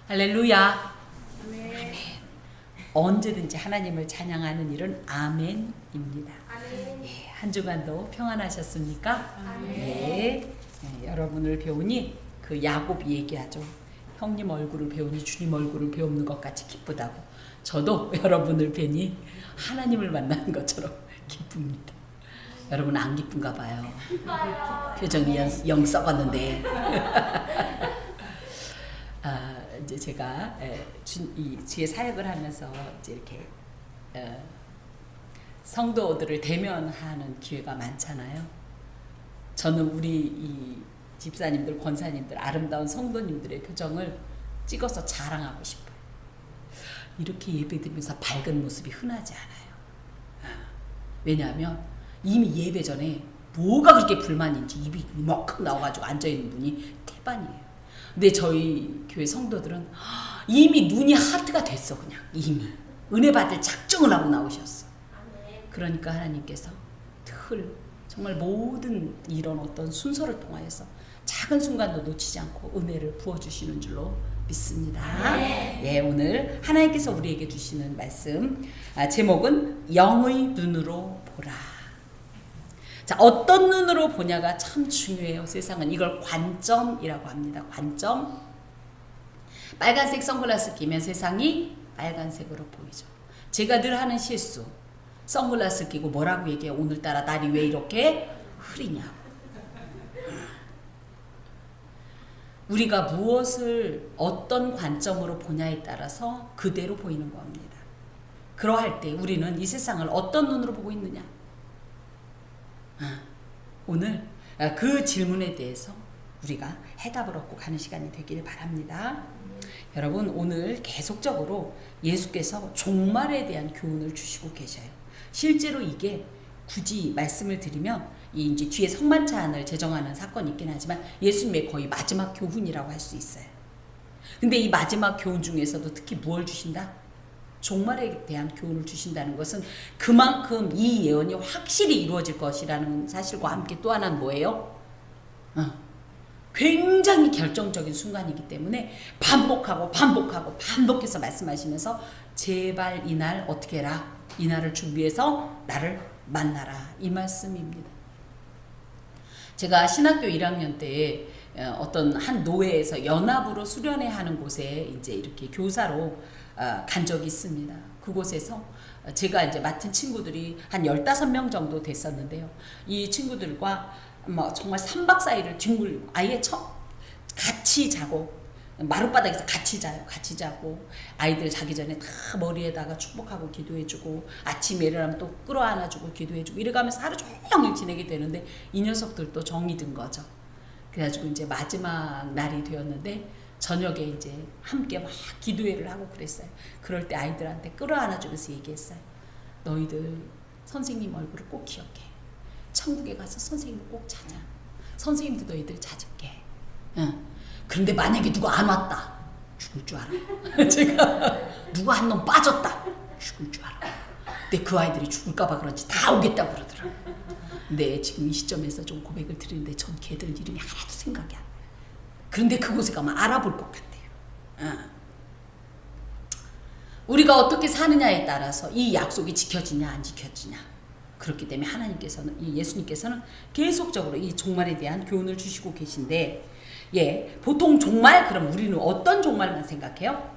할렐루야. 아멘. 언제든지 하나님을 찬양하는 일은 아멘입니다. 아멘. 네, 한 주간도 평안하셨습니까? 아멘. 네. 여러분을 배우니 그 야곱이 얘기하죠. 형님 얼굴을 배우니 주님 얼굴을 배우는 것 같이 기쁘다고. 저도 여러분을 뵈니 하나님을 만나는 것처럼 기쁩니다. 여러분 안 기쁜가 봐요. 표정이 영 썩었는데. 이제 제가 이 주의 사역을 하면서 이제 이렇게 성도들을 대면하는 기회가 많잖아요. 저는 우리 이 집사님들, 권사님들, 아름다운 성도님들의 표정을 찍어서 자랑하고 싶어요. 이렇게 예배드리면서 밝은 모습이 흔하지 않아요. 왜냐하면 이미 예배 전에 뭐가 그렇게 불만인지 입이 이만큼 나와가지고 앉아있는 분이 태반이에요. 근데 저희 교회 성도들은 이미 눈이 하트가 됐어. 그냥 이미 은혜 받을 작정을 하고 나오셨어. 그러니까 하나님께서 늘 정말 모든 이런 어떤 순서를 통하여서 작은 순간도 놓치지 않고 은혜를 부어주시는 줄로 믿습니다. 네, 오늘 하나님께서 우리에게 주시는 말씀 제목은 영의 눈으로 보라. 자, 어떤 눈으로 보냐가 참 중요해요. 세상은 이걸 관점이라고 합니다. 관점. 빨간색 선글라스 끼면 세상이 빨간색으로 보이죠. 제가 늘 하는 실수. 선글라스 끼고 뭐라고 얘기해요? 오늘따라 날이 왜 이렇게 흐리냐고. 우리가 무엇을 어떤 관점으로 보냐에 따라서 그대로 보이는 겁니다. 그러할 때 우리는 이 세상을 어떤 눈으로 보고 있느냐? 오늘 그 질문에 대해서 우리가 해답을 얻고 가는 시간이 되길 바랍니다. 여러분 오늘 계속적으로 예수께서 종말에 대한 교훈을 주시고 계셔요. 실제로 이게 굳이 말씀을 드리면 이제 뒤에 성만찬을 제정하는 사건이 있긴 하지만 예수님의 거의 마지막 교훈이라고 할 수 있어요. 근데 이 마지막 교훈 중에서도 특히 무엇을 주신다? 종말에 대한 교훈을 주신다는 것은 그만큼 이 예언이 확실히 이루어질 것이라는 사실과 함께 또 하나는 뭐예요? 굉장히 결정적인 순간이기 때문에 반복해서 말씀하시면서 제발 이날 어떻게 해라? 이날을 준비해서 나를 만나라. 이 말씀입니다. 제가 신학교 1학년 때 어떤 한 노회에서 연합으로 수련회 하는 곳에 이제 이렇게 교사로 간 적이 있습니다. 그곳에서 제가 이제 맡은 친구들이 한 15명 정도 됐었는데요. 이 친구들과 뭐 정말 3박 4일을 뒹굴리고 아예 같이 자고 마룻바닥에서 같이 자요. 같이 자고 아이들 자기 전에 다 머리에다가 축복하고 기도해주고 아침에 일어나면 또 끌어안아주고 기도해주고 이래가면서 하루 종일 지내게 되는데 이 녀석들도 정이 든 거죠. 그래가지고 이제 마지막 날이 되었는데 저녁에 이제 함께 막 기도회를 하고 그랬어요. 그럴 때 아이들한테 끌어안아주면서 얘기했어요. 너희들 선생님 얼굴을 꼭 기억해. 천국에 가서 선생님을 꼭 찾아. 선생님도 너희들 찾을게. 응. 그런데 만약에 누가 안 왔다. 죽을 줄 알아. 제가 누가 한 놈 빠졌다. 죽을 줄 알아. 근데 그 아이들이 죽을까봐 그런지 다 오겠다고 그러더라고. 근데 지금 이 시점에서 좀 고백을 드리는데 전 걔들 이름이 하나도 생각이 안 나요. 그런데 그곳에 가면 알아볼 것 같아요. 우리가 어떻게 사느냐에 따라서 이 약속이 지켜지냐 안 지켜지냐. 그렇기 때문에 하나님께서는 이 예수님께서는 계속적으로 이 종말에 대한 교훈을 주시고 계신데 보통 종말 그럼 우리는 어떤 종말만 생각해요?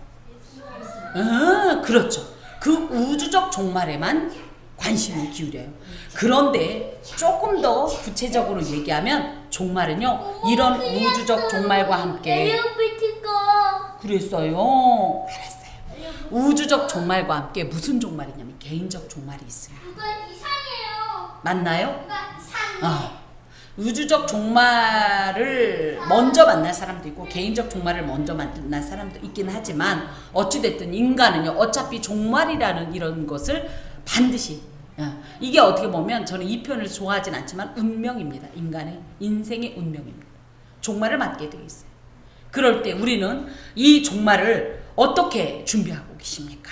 그렇죠. 그 우주적 종말에만 관심을 기울여요. 그런데 조금 더 구체적으로 얘기하면 종말은요 이런 우주적 종말과 함께 그랬어요. 알았어요. 우주적 종말과 함께 무슨 종말이냐면 개인적 종말이 있어요. 맞나요? 우주적 종말을 먼저 만날 사람도 있고 개인적 종말을 먼저 만날 사람도 있긴 하지만 어찌됐든 인간은요 어차피 종말이라는 이런 것을 반드시 이게 어떻게 보면 저는 이 표현을 좋아하진 않지만 운명입니다. 인간의 인생의 운명입니다. 종말을 맞게 되어 있어요. 그럴 때 우리는 이 종말을 어떻게 준비하고 계십니까?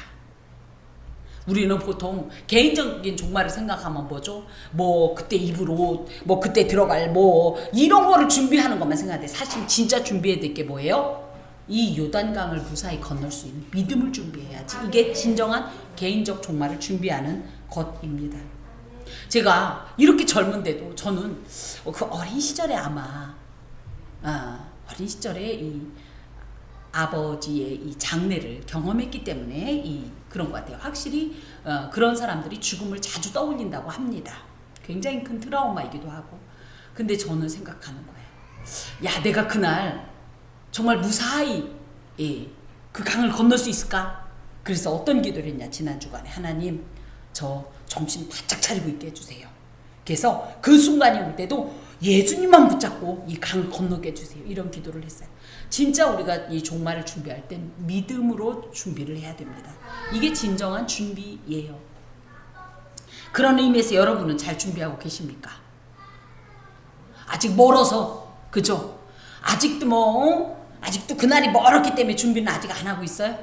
우리는 보통 개인적인 종말을 생각하면 뭐죠? 뭐 그때 입을 옷, 뭐 그때 들어갈 뭐 이런 거를 준비하는 것만 생각하는데 사실 진짜 준비해야 될 게 뭐예요? 이 요단강을 무사히 건널 수 있는 믿음을 준비해야지. 이게 진정한 개인적 종말을 준비하는 것입니다. 제가 이렇게 젊은데도 저는 그 어린 시절에 아마 어린 시절에 이 아버지의 이 장례를 경험했기 때문에 그런 것 같아요. 확실히 그런 사람들이 죽음을 자주 떠올린다고 합니다. 굉장히 큰 트라우마이기도 하고. 근데 저는 생각하는 거예요. 야, 내가 그날 정말 무사히 그 강을 건널 수 있을까? 그래서 어떤 기도를 했냐, 지난 주간에. 하나님, 저 정신 바짝 차리고 있게 해주세요. 그래서 그 순간이 올 때도 예수님만 붙잡고 이 강을 건너게 해주세요. 이런 기도를 했어요. 진짜 우리가 이 종말을 준비할 땐 믿음으로 준비를 해야 됩니다. 이게 진정한 준비예요. 그런 의미에서 여러분은 잘 준비하고 계십니까? 아직 멀어서, 그죠? 아직도 그날이 멀었기 때문에 준비는 아직 안 하고 있어요?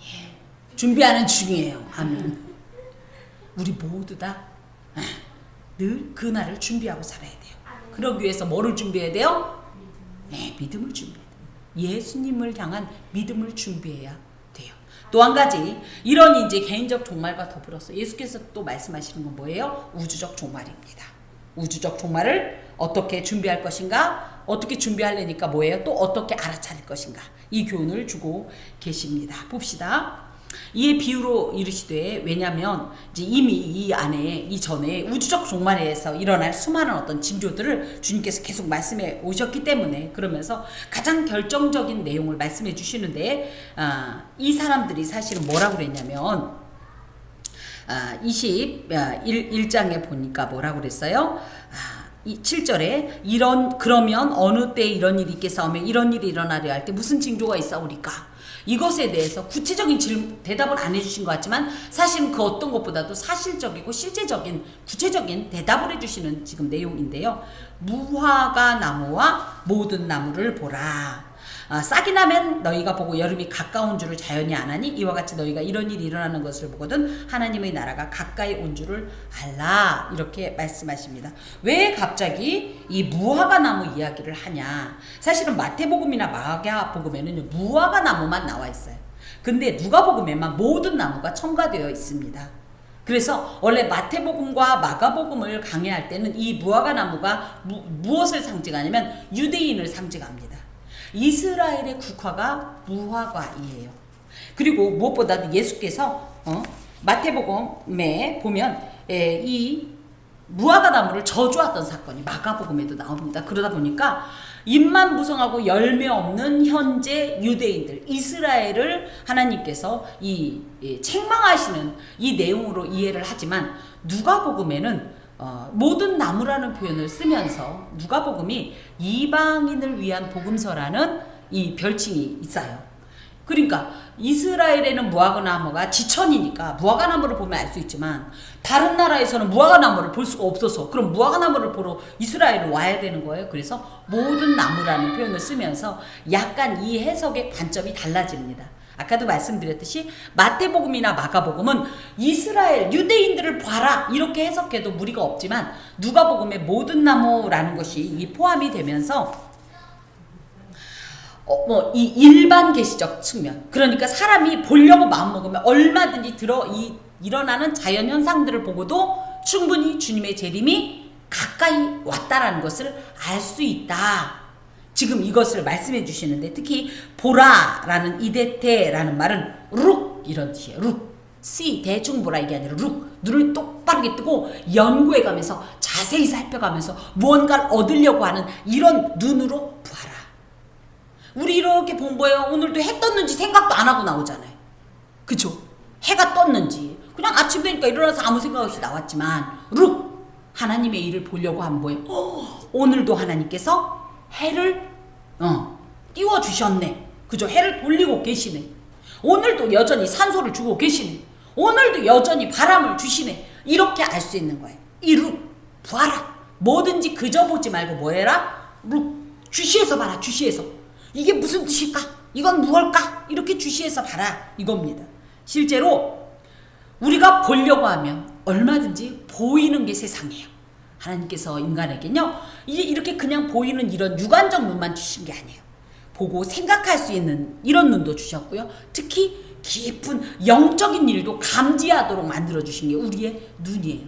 예. 준비하는 중이에요. 아멘. 우리 모두 다 늘 그날을 준비하고 살아야 돼요. 그러기 위해서 뭐를 준비해야 돼요? 네, 믿음을 준비해야 돼요. 예수님을 향한 믿음을 준비해야 돼요. 또 한 가지, 이런 이제 개인적 종말과 더불어서 예수께서 또 말씀하시는 건 뭐예요? 우주적 종말입니다. 우주적 종말을 어떻게 준비할 것인가? 어떻게 준비하려니까 뭐예요? 또 어떻게 알아차릴 것인가? 이 교훈을 주고 계십니다. 봅시다. 이에 비유로 이르시되, 왜냐하면 이제 이미 이전에 우주적 종말에서 일어날 수많은 어떤 징조들을 주님께서 계속 말씀해 오셨기 때문에, 그러면서 가장 결정적인 내용을 말씀해 주시는데, 이 사람들이 사실은 뭐라고 그랬냐면 21장에 보니까 뭐라고 그랬어요? 7절에 그러면 어느 때 이런 일이 있겠사오며 이런 일이 일어나려 할 때 무슨 징조가 있사오리까? 이것에 대해서 구체적인 대답은 안 해주신 것 같지만 사실은 그 어떤 것보다도 사실적이고 실제적인 구체적인 대답을 해주시는 지금 내용인데요. 무화과 나무와 모든 나무를 보라. 싹이 나면 너희가 보고 여름이 가까운 줄을 자연히 아나니 이와 같이 너희가 이런 일이 일어나는 것을 보거든 하나님의 나라가 가까이 온 줄을 알라. 이렇게 말씀하십니다. 왜 갑자기 이 무화과 나무 이야기를 하냐? 사실은 마태복음이나 마가복음에는 무화과 나무만 나와 있어요. 근데 누가복음에만 모든 나무가 첨가되어 있습니다. 그래서 원래 마태복음과 마가복음을 강해할 때는 이 무화과 나무가 무엇을 상징하냐면 유대인을 상징합니다. 이스라엘의 국화가 무화과이에요. 그리고 무엇보다도 예수께서 마태복음에 보면 이 무화과 나무를 저주했던 사건이 마가복음에도 나옵니다. 그러다 보니까 입만 무성하고 열매 없는 현재 유대인들, 이스라엘을 하나님께서 책망하시는 이 내용으로 이해를 하지만, 누가복음에는 모든 나무라는 표현을 쓰면서 누가복음이 이방인을 위한 복음서라는 이 별칭이 있어요. 그러니까 이스라엘에는 무화과 나무가 지천이니까 무화과 나무를 보면 알 수 있지만, 다른 나라에서는 무화과 나무를 볼 수가 없어서 그럼 무화과 나무를 보러 이스라엘을 와야 되는 거예요. 그래서 모든 나무라는 표현을 쓰면서 약간 이 해석의 관점이 달라집니다. 아까도 말씀드렸듯이 마태복음이나 마가복음은 이스라엘 유대인들을 봐라 이렇게 해석해도 무리가 없지만, 누가복음의 모든 나무라는 것이 포함이 되면서 이 일반 계시적 측면, 그러니까 사람이 보려고 마음먹으면 얼마든지 일어나는 자연 현상들을 보고도 충분히 주님의 재림이 가까이 왔다라는 것을 알 수 있다. 지금 이것을 말씀해 주시는데, 특히 보라라는 이데테라는 말은 룩 이런 뜻이에요. 룩. see 대충 보라 이게 아니라 룩. 눈을 똑바르게 뜨고 연구해 가면서 자세히 살펴가면서 무언가를 얻으려고 하는 이런 눈으로 봐라. 우리 이렇게 본 거예요. 오늘도 해 떴는지 생각도 안 하고 나오잖아요. 그쵸? 해가 떴는지 그냥 아침 되니까 일어나서 아무 생각 없이 나왔지만, 룩. 하나님의 일을 보려고 하면 뭐예요? 오늘도 하나님께서 해를 띄워주셨네. 그죠? 해를 돌리고 계시네. 오늘도 여전히 산소를 주고 계시네. 오늘도 여전히 바람을 주시네. 이렇게 알 수 있는 거예요. 이 룩, 봐라. 뭐든지 그저 보지 말고 뭐 해라? 룩, 주시해서 봐라. 주시해서. 이게 무슨 뜻일까? 이건 무엇일까? 이렇게 주시해서 봐라. 이겁니다. 실제로 우리가 보려고 하면 얼마든지 보이는 게 세상이에요. 하나님께서 인간에게는요, 이제 이렇게 그냥 보이는 이런 육안적 눈만 주신 게 아니에요. 보고 생각할 수 있는 이런 눈도 주셨고요. 특히 깊은 영적인 일도 감지하도록 만들어주신 게 우리의 눈이에요.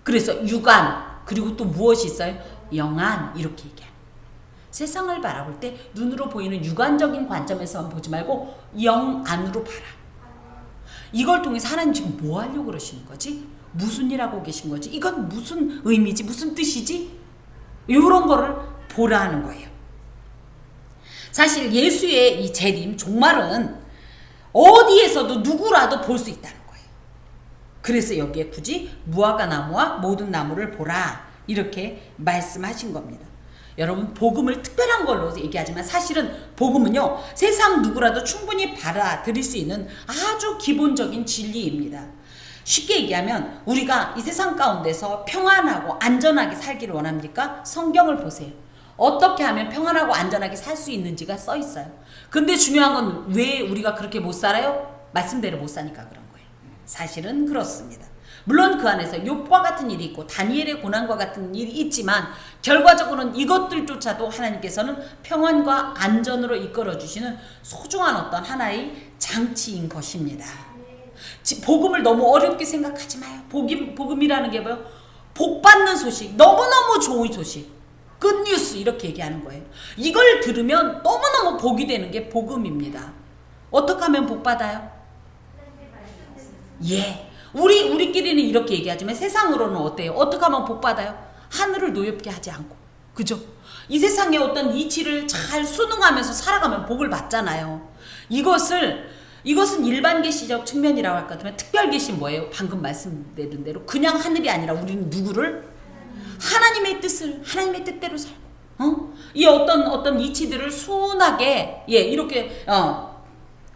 그래서 육안, 그리고 또 무엇이 있어요? 영안, 이렇게 얘기해요. 세상을 바라볼 때 눈으로 보이는 육안적인 관점에서만 보지 말고 영안으로 봐라. 이걸 통해서 하나님 지금 뭐 하려고 그러시는 거지? 무슨 일 하고 계신 거지? 이건 무슨 의미지? 무슨 뜻이지? 이런 거를 보라 하는 거예요. 사실 예수의 이 재림, 종말은 어디에서도 누구라도 볼 수 있다는 거예요. 그래서 여기에 굳이 무화과 나무와 모든 나무를 보라 이렇게 말씀하신 겁니다. 여러분, 복음을 특별한 걸로 얘기하지만 사실은 복음은요, 세상 누구라도 충분히 받아들일 수 있는 아주 기본적인 진리입니다. 쉽게 얘기하면 우리가 이 세상 가운데서 평안하고 안전하게 살기를 원합니까? 성경을 보세요. 어떻게 하면 평안하고 안전하게 살 수 있는지가 써 있어요. 근데 중요한 건 왜 우리가 그렇게 못 살아요? 말씀대로 못 사니까 그런 거예요. 사실은 그렇습니다. 물론 그 안에서 욥과 같은 일이 있고 다니엘의 고난과 같은 일이 있지만 결과적으로는 이것들조차도 하나님께서는 평안과 안전으로 이끌어 주시는 소중한 어떤 하나의 장치인 것입니다. 복음을 너무 어렵게 생각하지 마요. 복음이라는 게 뭐예요? 복 받는 소식, 너무너무 좋은 소식, 굿뉴스 이렇게 얘기하는 거예요. 이걸 들으면 너무너무 복이 되는 게 복음입니다. 어떻게 하면 복 받아요? 예, 우리끼리는 이렇게 얘기하지만 세상으로는 어때요? 어떻게 하면 복 받아요? 하늘을 노엽게 하지 않고, 그죠? 이 세상의 어떤 이치를 잘 순응하면서 살아가면 복을 받잖아요. 이것은 일반 계시적 측면이라고 할 것 같으면 특별 계시는 뭐예요? 방금 말씀드린 대로 그냥 하늘이 아니라 우리는 누구를? 하나님의 뜻대로 살고, 이 어떤 이치들을 순하게, 예, 이렇게,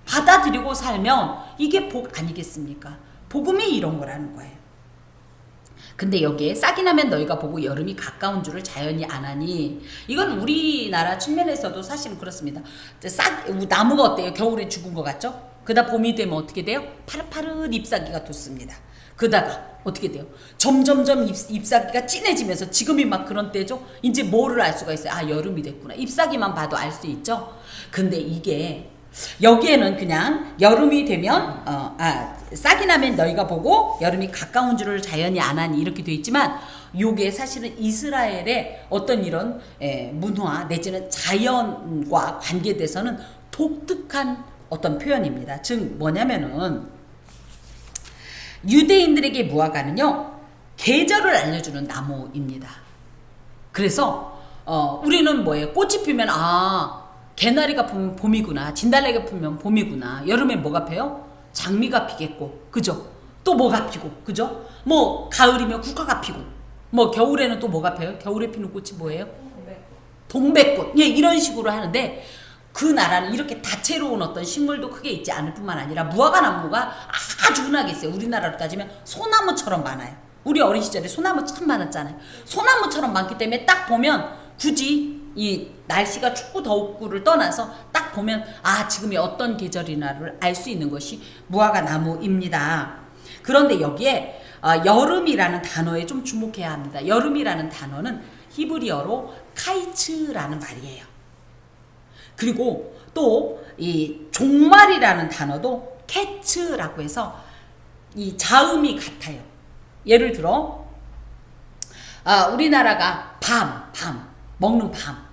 받아들이고 살면 이게 복 아니겠습니까? 복음이 이런 거라는 거예요. 근데 여기에 싹이 나면 너희가 보고 여름이 가까운 줄을 자연히 아나니, 이건 우리나라 측면에서도 사실은 그렇습니다. 나무가 어때요? 겨울에 죽은 것 같죠? 그다 봄이 되면 어떻게 돼요? 파릇파릇 잎사귀가 돋습니다. 그다가 어떻게 돼요? 점점점 잎사귀가 진해지면서 지금이 막 그런 때죠? 이제 뭐를 알 수가 있어요? 아, 여름이 됐구나. 잎사귀만 봐도 알 수 있죠? 근데 이게 여기에는 그냥 여름이 되면 싹이 나면 너희가 보고 여름이 가까운 줄을 자연히 아나니 이렇게 돼 있지만 요게 사실은 이스라엘의 어떤 이런 문화 내지는 자연과 관계돼서는 독특한 어떤 표현입니다. 즉 뭐냐면은 유대인들에게 무화과는요, 계절을 알려주는 나무입니다. 그래서 우리는 뭐예요? 꽃이 피면 개나리가 피면 봄이구나, 진달래가 피면 봄이구나. 여름에 뭐가 펴요? 장미가 피겠고, 그죠? 또 뭐가 피고, 그죠? 뭐 가을이면 국화가 피고, 뭐 겨울에는 또 뭐가 펴요? 겨울에 피는 꽃이 뭐예요? 동백꽃. 예, 이런 식으로 하는데 그 나라는 이렇게 다채로운 어떤 식물도 크게 있지 않을 뿐만 아니라 무화과 나무가 아주 흔하게 있어요. 우리나라로 따지면 소나무처럼 많아요. 우리 어린 시절에 소나무 참 많았잖아요. 소나무처럼 많기 때문에 딱 보면 굳이 이 날씨가 춥고 덥고를 떠나서 딱 보면 지금이 어떤 계절이나를 알 수 있는 것이 무화과 나무입니다. 그런데 여기에 여름이라는 단어에 좀 주목해야 합니다. 여름이라는 단어는 히브리어로 카이츠라는 말이에요. 그리고 또 이 종말이라는 단어도 캐츠라고 해서 이 자음이 같아요. 예를 들어 우리나라가 밤 먹는 밤,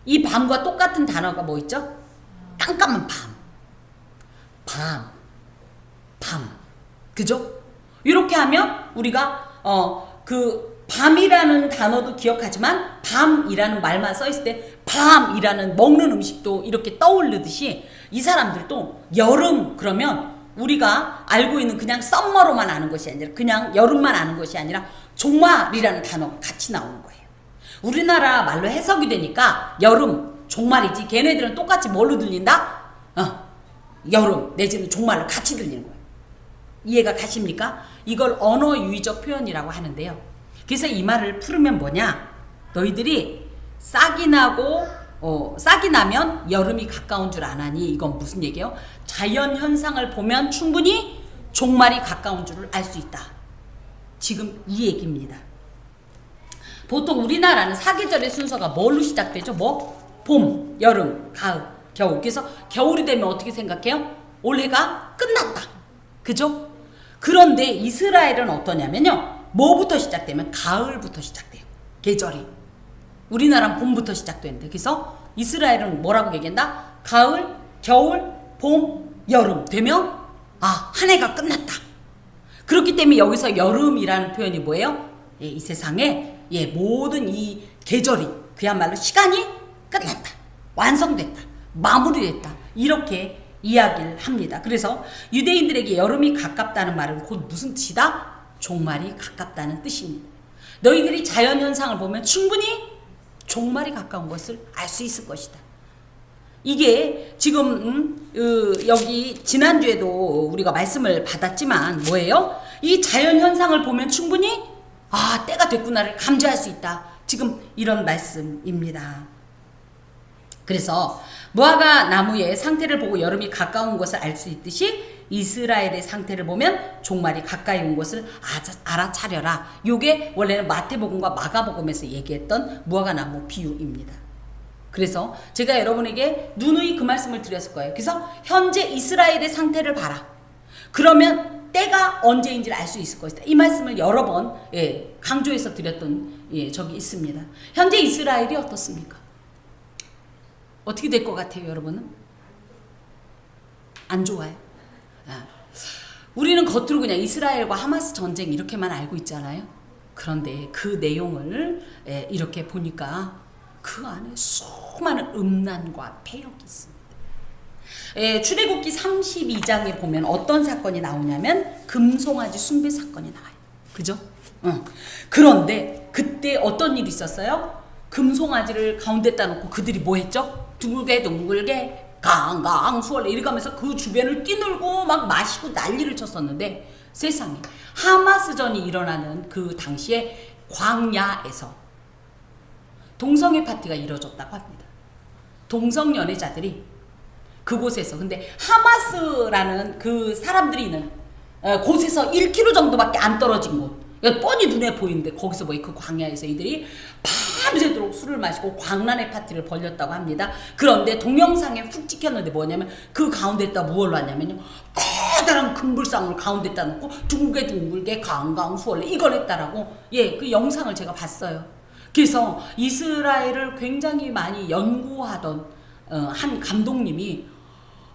이 밤과 똑같은 단어가 뭐 있죠? 깜깜한 밤, 그죠? 이렇게 하면 우리가 그 밤이라는 단어도 기억하지만 밤이라는 말만 써 있을 때 밤이라는 먹는 음식도 이렇게 떠오르듯이 이 사람들도 여름 그러면 우리가 알고 있는 그냥 썸머로만 아는 것이 아니라 그냥 여름만 아는 것이 아니라 종말이라는 단어가 같이 나오는 거예요. 우리나라 말로 해석이 되니까 여름, 종말이지 걔네들은 똑같이 뭘로 들린다? 여름 내지는 종말로 같이 들리는 거예요. 이해가 가십니까? 이걸 언어 유의적 표현이라고 하는데요. 그래서 이 말을 풀으면 뭐냐? 너희들이 싹이 나면 여름이 가까운 줄 아나니, 이건 무슨 얘기예요? 자연 현상을 보면 충분히 종말이 가까운 줄을 알 수 있다. 지금 이 얘기입니다. 보통 우리나라는 사계절의 순서가 뭘로 시작되죠? 봄, 여름, 가을, 겨울. 그래서 겨울이 되면 어떻게 생각해요? 올해가 끝났다. 그죠? 그런데 이스라엘은 어떠냐면요. 뭐부터 시작되면 가을부터 시작돼요. 계절이. 우리나라는 봄부터 시작되는데. 그래서 이스라엘은 뭐라고 얘기한다? 가을, 겨울, 봄, 여름 되면 한 해가 끝났다. 그렇기 때문에 여기서 여름이라는 표현이 뭐예요? 예, 이 세상에 모든 이 계절이 그야말로 시간이 끝났다. 완성됐다. 마무리됐다. 이렇게 이야기를 합니다. 그래서 유대인들에게 여름이 가깝다는 말은 곧 무슨 뜻이다? 종말이 가깝다는 뜻입니다. 너희들이 자연현상을 보면 충분히 종말이 가까운 것을 알 수 있을 것이다. 이게 지금 여기 지난주에도 우리가 말씀을 받았지만 뭐예요? 이 자연현상을 보면 충분히 때가 됐구나를 감지할 수 있다. 지금 이런 말씀입니다. 그래서 무화과 나무의 상태를 보고 여름이 가까운 것을 알 수 있듯이 이스라엘의 상태를 보면 종말이 가까이 온 것을 알아차려라. 요게 원래는 마태복음과 마가복음에서 얘기했던 무화과 나무 비유입니다. 그래서 제가 여러분에게 누누이 그 말씀을 드렸을 거예요. 그래서 현재 이스라엘의 상태를 봐라. 그러면 때가 언제인지를 알 수 있을 것이다. 이 말씀을 여러 번 강조해서 드렸던 적이 있습니다. 현재 이스라엘이 어떻습니까? 어떻게 될 것 같아요, 여러분은? 안 좋아요. 우리는 겉으로 그냥 이스라엘과 하마스 전쟁 이렇게만 알고 있잖아요. 그런데 그 내용을 이렇게 보니까 그 안에 수많은 음란과 폐역이 있습니다. 출애굽기 32장에 보면 어떤 사건이 나오냐면 금송아지 숭배 사건이 나와요. 그죠? 그런데 그때 어떤 일이 있었어요? 금송아지를 가운데다 놓고 그들이 뭐 했죠? 둥글게 강강 수월래 이렇게 하면서 그 주변을 뛰놀고 막 마시고 난리를 쳤었는데 세상에 하마스전이 일어나는 그 당시에 광야에서 동성애 파티가 이루어졌다고 합니다. 동성 연애자들이 그곳에서 근데 하마스라는 그 사람들이 있는 곳에서 1km 정도밖에 안 떨어진 곳 뻔히 눈에 보이는데 거기서 그 광야에서 이들이 밤새도록 술을 마시고 광란의 파티를 벌였다고 합니다. 그런데 동영상에 훅 찍혔는데 뭐냐면 그 가운데다 무얼 놨냐면요. 커다란 금불상을 가운데다 놓고 둥글게 강강수월래 이걸 했다라고 그 영상을 제가 봤어요. 그래서 이스라엘을 굉장히 많이 연구하던 한 감독님이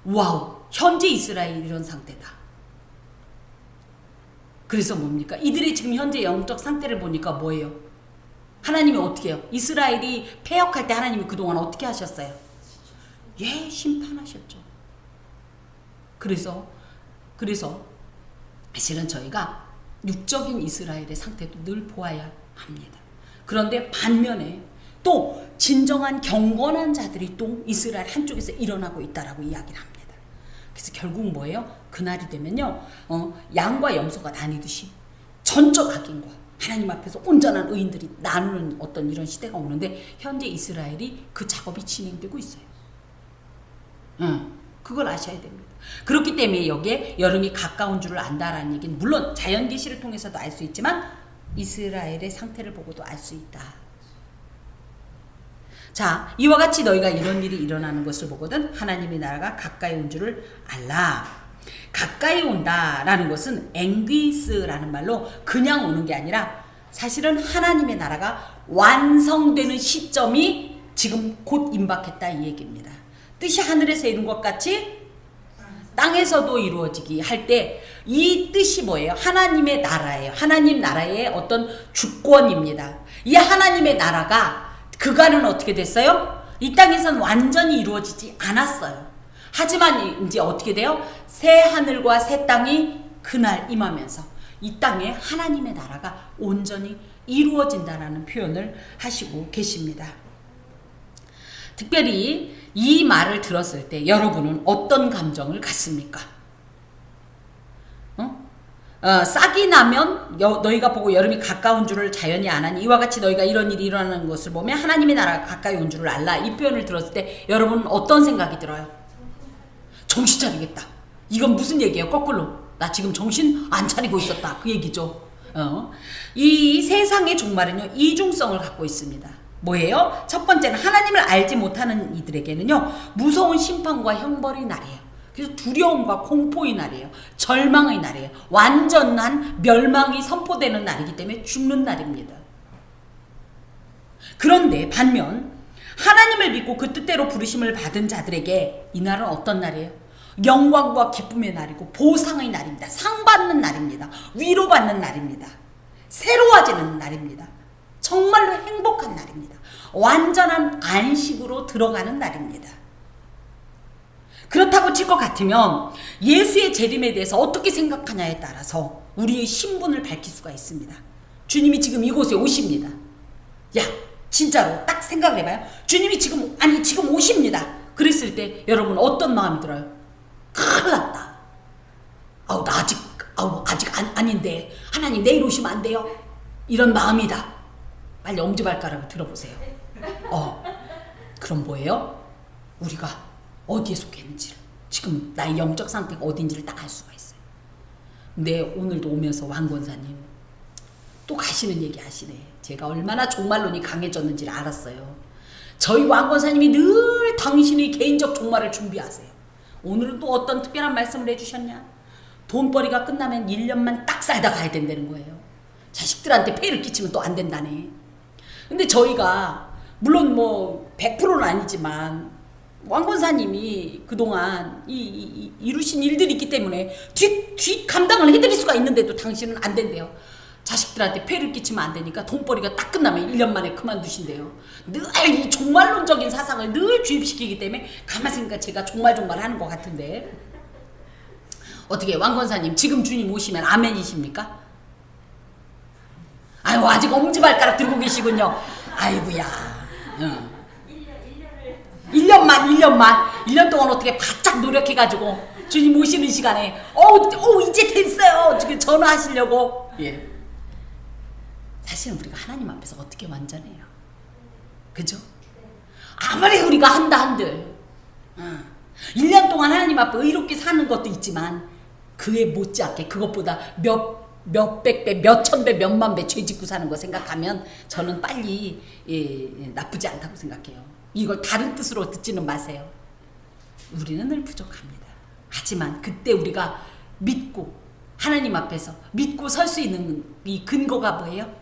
와우 현재 이스라엘이 이런 상태다. 그래서 뭡니까? 이들이 지금 현재 영적 상태를 보니까 뭐예요? 하나님이 어떻게 해요? 이스라엘이 패역할 때 하나님이 그동안 어떻게 하셨어요? 심판하셨죠. 그래서 사실은 저희가 육적인 이스라엘의 상태도 늘 보아야 합니다. 그런데 반면에 또 진정한 경건한 자들이 또 이스라엘 한쪽에서 일어나고 있다라고 이야기를 합니다. 그래서 결국 뭐예요? 그날이 되면요, 양과 염소가 나뉘듯이 전적 악인과 하나님 앞에서 온전한 의인들이 나누는 어떤 이런 시대가 오는데 현재 이스라엘이 그 작업이 진행되고 있어요. 그걸 아셔야 됩니다. 그렇기 때문에 여기에 여름이 가까운 줄을 안다라는 얘기는 물론 자연계시를 통해서도 알 수 있지만 이스라엘의 상태를 보고도 알 수 있다. 자, 이와 같이 너희가 이런 일이 일어나는 것을 보거든 하나님의 나라가 가까이 온 줄을 알라. 가까이 온다라는 것은 앵귀스라는 말로 그냥 오는 게 아니라 사실은 하나님의 나라가 완성되는 시점이 지금 곧 임박했다 이 얘기입니다. 뜻이 하늘에서 이룬 것 같이 땅에서도 이루어지기 할 때 이 뜻이 뭐예요? 하나님의 나라예요. 하나님 나라의 어떤 주권입니다. 이 하나님의 나라가 그간은 어떻게 됐어요? 이 땅에서는 완전히 이루어지지 않았어요. 하지만 이제 어떻게 돼요? 새 하늘과 새 땅이 그날 임하면서 이 땅에 하나님의 나라가 온전히 이루어진다라는 표현을 하시고 계십니다. 특별히 이 말을 들었을 때 여러분은 어떤 감정을 갖습니까? 싹이 나면 너희가 보고 여름이 가까운 줄을 자연히 아나니 이와 같이 너희가 이런 일이 일어나는 것을 보면 하나님의 나라가 가까이 온 줄을 알라. 이 표현을 들었을 때 여러분은 어떤 생각이 들어요? 정신 차리겠다. 이건 무슨 얘기예요? 거꾸로 나 지금 정신 안 차리고 있었다 그 얘기죠. 이 세상의 종말은요 이중성을 갖고 있습니다. 뭐예요? 첫 번째는 하나님을 알지 못하는 이들에게는요, 무서운 심판과 형벌의 날이에요. 그래서 두려움과 공포의 날이에요. 절망의 날이에요. 완전한 멸망이 선포되는 날이기 때문에 죽는 날입니다. 그런데 반면 하나님을 믿고 그 뜻대로 부르심을 받은 자들에게 이 날은 어떤 날이에요? 영광과 기쁨의 날이고 보상의 날입니다. 상 받는 날입니다. 위로받는 날입니다. 새로워지는 날입니다. 정말로 행복한 날입니다. 완전한 안식으로 들어가는 날입니다. 그렇다고 칠 것 같으면 예수의 재림에 대해서 어떻게 생각하냐에 따라서 우리의 신분을 밝힐 수가 있습니다. 주님이 지금 이곳에 오십니다. 야, 진짜로 딱 생각을 해봐요. 주님이 지금 오십니다. 그랬을 때 여러분 어떤 마음이 들어요? 큰일 났다. 나 아직 아닌데 하나님 내일 오시면 안 돼요? 이런 마음이다. 빨리 엄지발가락을 들어보세요. 그럼 뭐예요? 우리가 어디에 속해 있는지를, 지금 나의 영적 상태가 어딘지를 딱 알 수가 있어요. 근데 오늘도 오면서 왕 권사님 또 가시는 얘기 하시네. 제가 얼마나 종말론이 강해졌는지를 알았어요. 저희 왕 권사님이 늘 당신의 개인적 종말을 준비하세요. 오늘은 또 어떤 특별한 말씀을 해주셨냐? 돈벌이가 끝나면 1년만 딱 살다 가야 된다는 거예요. 자식들한테 폐를 끼치면 또 안 된다네. 근데 저희가 물론 뭐 100%는 아니지만 왕 권사님이 그동안 이루신 일들이 있기 때문에 뒷 감당을 해드릴 수가 있는데도 당신은 안 된대요. 자식들한테 폐를 끼치면 안 되니까 돈벌이가 딱 끝나면 1년 만에 그만두신대요. 늘 이 종말론적인 사상을 늘 주입시키기 때문에 가만히 생각하니까 제가 종말 하는 것 같은데, 어떻게 왕 권사님 지금 주님 오시면 아멘이십니까? 아유, 아직 엄지발가락 들고 계시군요. 아이고야. 1년 동안 어떻게 바짝 노력해가지고 주님 오시는 시간에 이제 됐어요. 지금 전화하시려고. 예. 사실은 우리가 하나님 앞에서 어떻게 완전해요? 그죠? 아무리 우리가 한들 1년 동안 하나님 앞에 의롭게 사는 것도 있지만 그에 못지않게 그것보다 몇백 배, 몇천 배, 몇만 배 죄 짓고 사는 거 생각하면 저는 빨리 나쁘지 않다고 생각해요. 이걸 다른 뜻으로 듣지는 마세요. 우리는 늘 부족합니다. 하지만 그때 우리가 믿고 하나님 앞에서 믿고 설 수 있는 이 근거가 뭐예요?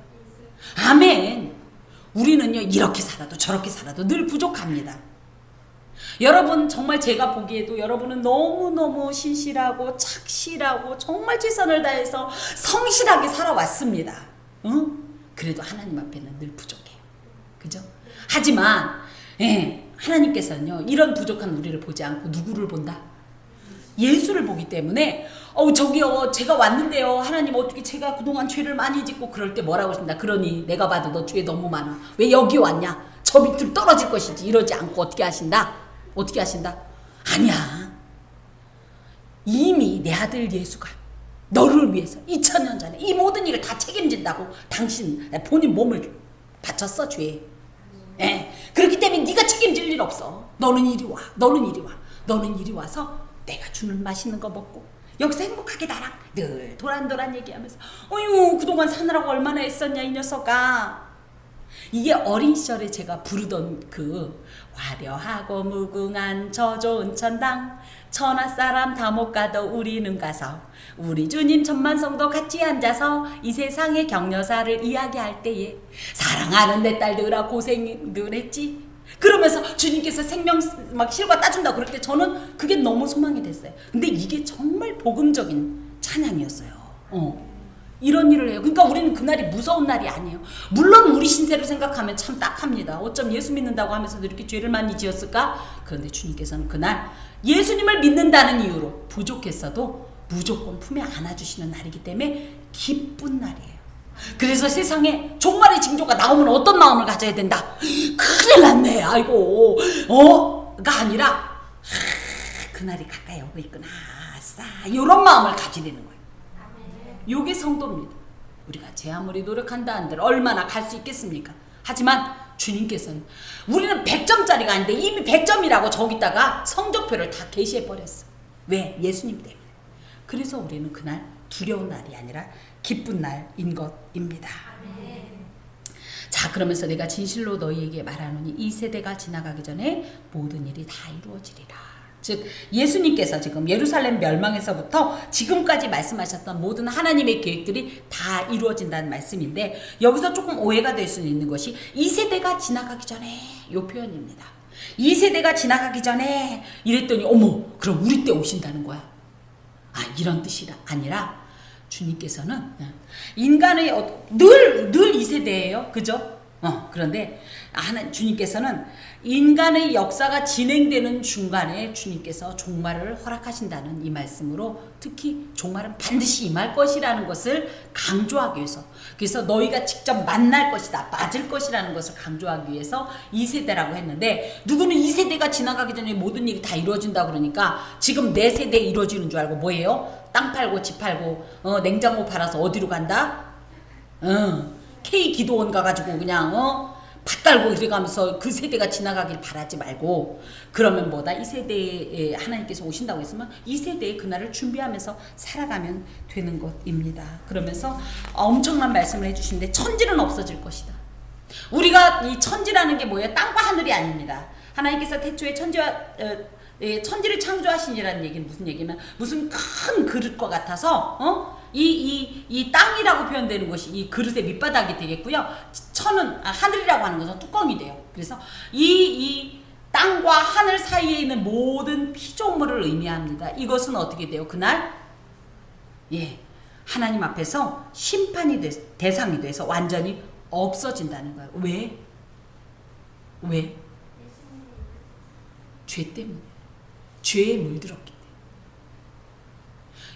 아멘. 우리는요, 이렇게 살아도 저렇게 살아도 늘 부족합니다. 여러분, 정말 제가 보기에도 여러분은 너무너무 신실하고 착실하고 정말 최선을 다해서 성실하게 살아왔습니다. 그래도 하나님 앞에는 늘 부족해요. 그죠? 하지만 하나님께서는요, 이런 부족한 우리를 보지 않고 누구를 본다? 예수를 보기 때문에 저기요, 제가 왔는데요, 하나님 어떻게 제가 그동안 죄를 많이 짓고, 그럴 때 뭐라고 하신다? 그러니 내가 봐도 너 죄 너무 많아. 왜 여기 왔냐? 저 밑으로 떨어질 것이지. 이러지 않고 어떻게 하신다? 아니야. 이미 내 아들 예수가 너를 위해서 2000년 전에 이 모든 일을 다 책임진다고 당신 본인 몸을 바쳤어, 죄에. 그렇기 때문에 네가 책임질 일 없어. 너는 이리 와서 내가 주는 맛있는 거 먹고 여기서 행복하게 나랑 늘 도란도란 얘기하면서 그동안 사느라고 얼마나 애썼냐 이 녀석아. 이게 어린 시절에 제가 부르던 그 화려하고 무궁한 저 좋은 천당, 천하사람 다 못 가도 우리는 가서 우리 주님 천만성도 같이 앉아서 이 세상의 격려사를 이야기할 때에 사랑하는 내 딸들아 고생들 했지. 그러면서 주님께서 생명 막 실과 따준다 그럴 때 저는 그게 너무 소망이 됐어요. 근데 이게 정말 복음적인 찬양이었어요. 이런 일을 해요. 그러니까 우리는 그날이 무서운 날이 아니에요. 물론 우리 신세를 생각하면 참 딱합니다. 어쩜 예수 믿는다고 하면서도 이렇게 죄를 많이 지었을까? 그런데 주님께서는 그날 예수님을 믿는다는 이유로 부족했어도 무조건 품에 안아주시는 날이기 때문에 기쁜 날이에요. 그래서 세상에 종말의 징조가 나오면 어떤 마음을 가져야 된다? 큰일 났네, 아이고, 가 아니라 그날이 가까이 오고 있구나, 아싸, 이런 마음을 가지려는 거예요. 요게 성도입니다. 우리가 제 아무리 노력한다 한들 얼마나 갈 수 있겠습니까? 하지만 주님께서는 우리는 100점짜리가 아닌데 이미 100점이라고 저기다가 성적표를 다 게시해버렸어. 왜? 예수님 때문에. 그래서 우리는 그날 두려운 날이 아니라 기쁜 날인 것입니다. 자, 자, 그러면서 내가 진실로 너희에게 말하노니 이 세대가 지나가기 전에 모든 일이 다 이루어지리라. 즉 예수님께서 지금 예루살렘 멸망에서부터 지금까지 말씀하셨던 모든 하나님의 계획들이 다 이루어진다는 말씀인데, 여기서 조금 오해가 될 수 있는 것이 이 세대가 지나가기 전에 이 표현입니다. 이 세대가 지나가기 전에 이랬더니 어머, 그럼 우리 때 오신다는 거야. 아, 이런 뜻이 아니라 주님께서는 인간의 늘 이 세대예요. 그죠? 그런데 주님께서는 인간의 역사가 진행되는 중간에 주님께서 종말을 허락하신다는 이 말씀으로, 특히 종말은 반드시 임할 것이라는 것을 강조하기 위해서, 그래서 너희가 직접 만날 것이다, 맞을 것이라는 것을 강조하기 위해서 이 세대라고 했는데, 누구는 이 세대가 지나가기 전에 모든 일이 다 이루어진다 그러니까 지금 내 세대에 이루어지는 줄 알고 뭐예요? 땅 팔고 집 팔고 냉장고 팔아서 어디로 간다? K 기도원 가가지고 그냥 밭 깔고 이래가면서 그 세대가 지나가길 바라지 말고, 그러면 뭐다? 이 세대에 하나님께서 오신다고 했으면 이 세대에 그날을 준비하면서 살아가면 되는 것입니다. 그러면서 엄청난 말씀을 해주시는데, 천지는 없어질 것이다. 우리가 이 천지라는 게 뭐예요? 땅과 하늘이 아닙니다. 하나님께서 태초에 천지를 창조하시니라는 얘기는 무슨 얘기냐면, 무슨 큰 그릇과 같아서 이 땅이라고 표현되는 것이 이 그릇의 밑바닥이 되겠고요. 천은 하늘이라고 하는 것은 뚜껑이 돼요. 그래서 이 땅과 하늘 사이에 있는 모든 피조물을 의미합니다. 이것은 어떻게 돼요? 그날 하나님 앞에서 심판이 대상이 돼서 완전히 없어진다는 거예요. 왜? 죄 때문에. 죄에 물들었기 때문에.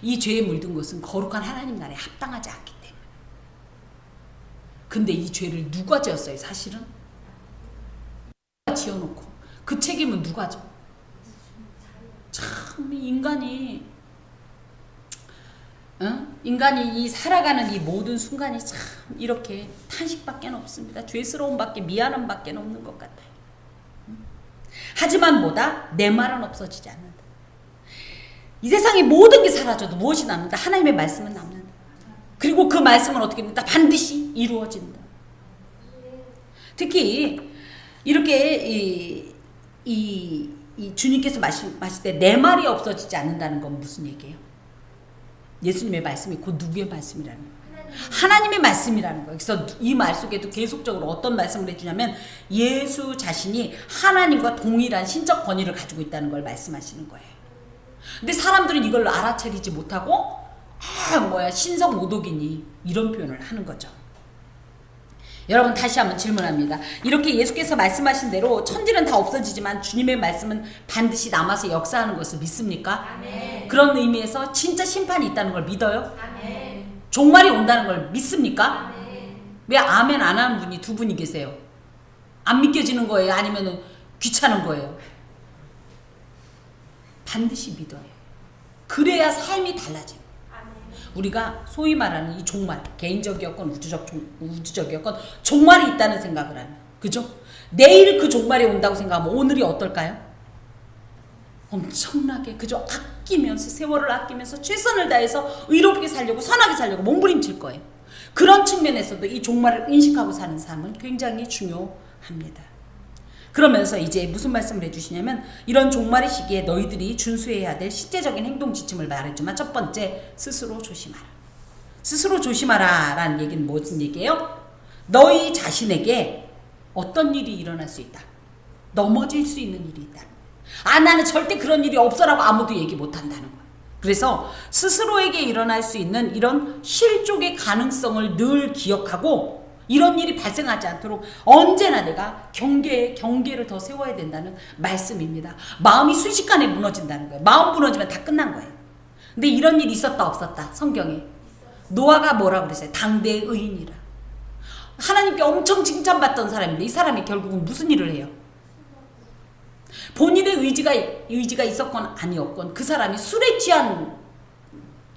이 죄에 물든 것은 거룩한 하나님 나라에 합당하지 않기 때문에. 근데 이 죄를 누가 지었어요? 사실은 누가 지어놓고 그 책임은 누가 져? 참 인간이 이 살아가는 이 모든 순간이 참 이렇게 탄식밖에 없습니다. 죄스러움밖에, 미안함밖에 없는 것 같아요. 하지만 뭐다? 내 말은 없어지지 않는다. 이 세상의 모든 게 사라져도 무엇이 남는다? 하나님의 말씀은 남는다. 그리고 그 말씀은 어떻게 된다? 반드시 이루어진다. 특히 이렇게 이 주님께서 말씀하실 때 내 말이 없어지지 않는다는 건 무슨 얘기예요? 예수님의 말씀이 곧 누구의 말씀이라는 거예요? 하나님의 말씀이라는 거예요. 그래서 이 말 속에도 계속적으로 어떤 말씀을 해주냐면, 예수 자신이 하나님과 동일한 신적 권위를 가지고 있다는 걸 말씀하시는 거예요. 근데 사람들은 이걸 알아차리지 못하고 신성 오독이니 이런 표현을 하는 거죠. 여러분, 다시 한번 질문합니다. 이렇게 예수께서 말씀하신 대로 천지는 다 없어지지만 주님의 말씀은 반드시 남아서 역사하는 것을 믿습니까? 아멘. 그런 의미에서 진짜 심판이 있다는 걸 믿어요? 아멘. 종말이 온다는 걸 믿습니까? 아멘. 왜 아멘 안 하는 분이 두 분이 계세요? 안 믿겨지는 거예요? 아니면 귀찮은 거예요? 반드시 믿어요. 그래야 삶이 달라져요. 우리가 소위 말하는 이 종말, 개인적이었건 우주적이었건 종말이 있다는 생각을 하는, 그죠? 내일 그 종말이 온다고 생각하면 오늘이 어떨까요? 엄청나게, 그죠? 아끼면서, 세월을 아끼면서 최선을 다해서 의롭게 살려고, 선하게 살려고 몸부림칠 거예요. 그런 측면에서도 이 종말을 인식하고 사는 삶은 굉장히 중요합니다. 그러면서 이제 무슨 말씀을 해주시냐면, 이런 종말의 시기에 너희들이 준수해야 될 실제적인 행동 지침을 말해주면, 첫 번째, 스스로 조심하라. 스스로 조심하라 라는 얘기는 무슨 얘기예요? 너희 자신에게 어떤 일이 일어날 수 있다. 넘어질 수 있는 일이 있다. 나는 절대 그런 일이 없어라고 아무도 얘기 못한다는 거예요. 그래서 스스로에게 일어날 수 있는 이런 실족의 가능성을 늘 기억하고, 이런 일이 발생하지 않도록 언제나 내가 경계를 더 세워야 된다는 말씀입니다. 마음이 순식간에 무너진다는 거예요. 마음 무너지면 다 끝난 거예요. 근데 이런 일이 있었다 없었다? 성경에 노아가 뭐라고 그랬어요? 당대의 의인이라. 하나님께 엄청 칭찬받던 사람인데 이 사람이 결국은 무슨 일을 해요? 본인의 의지가 있었건 아니었건 그 사람이 술에 취한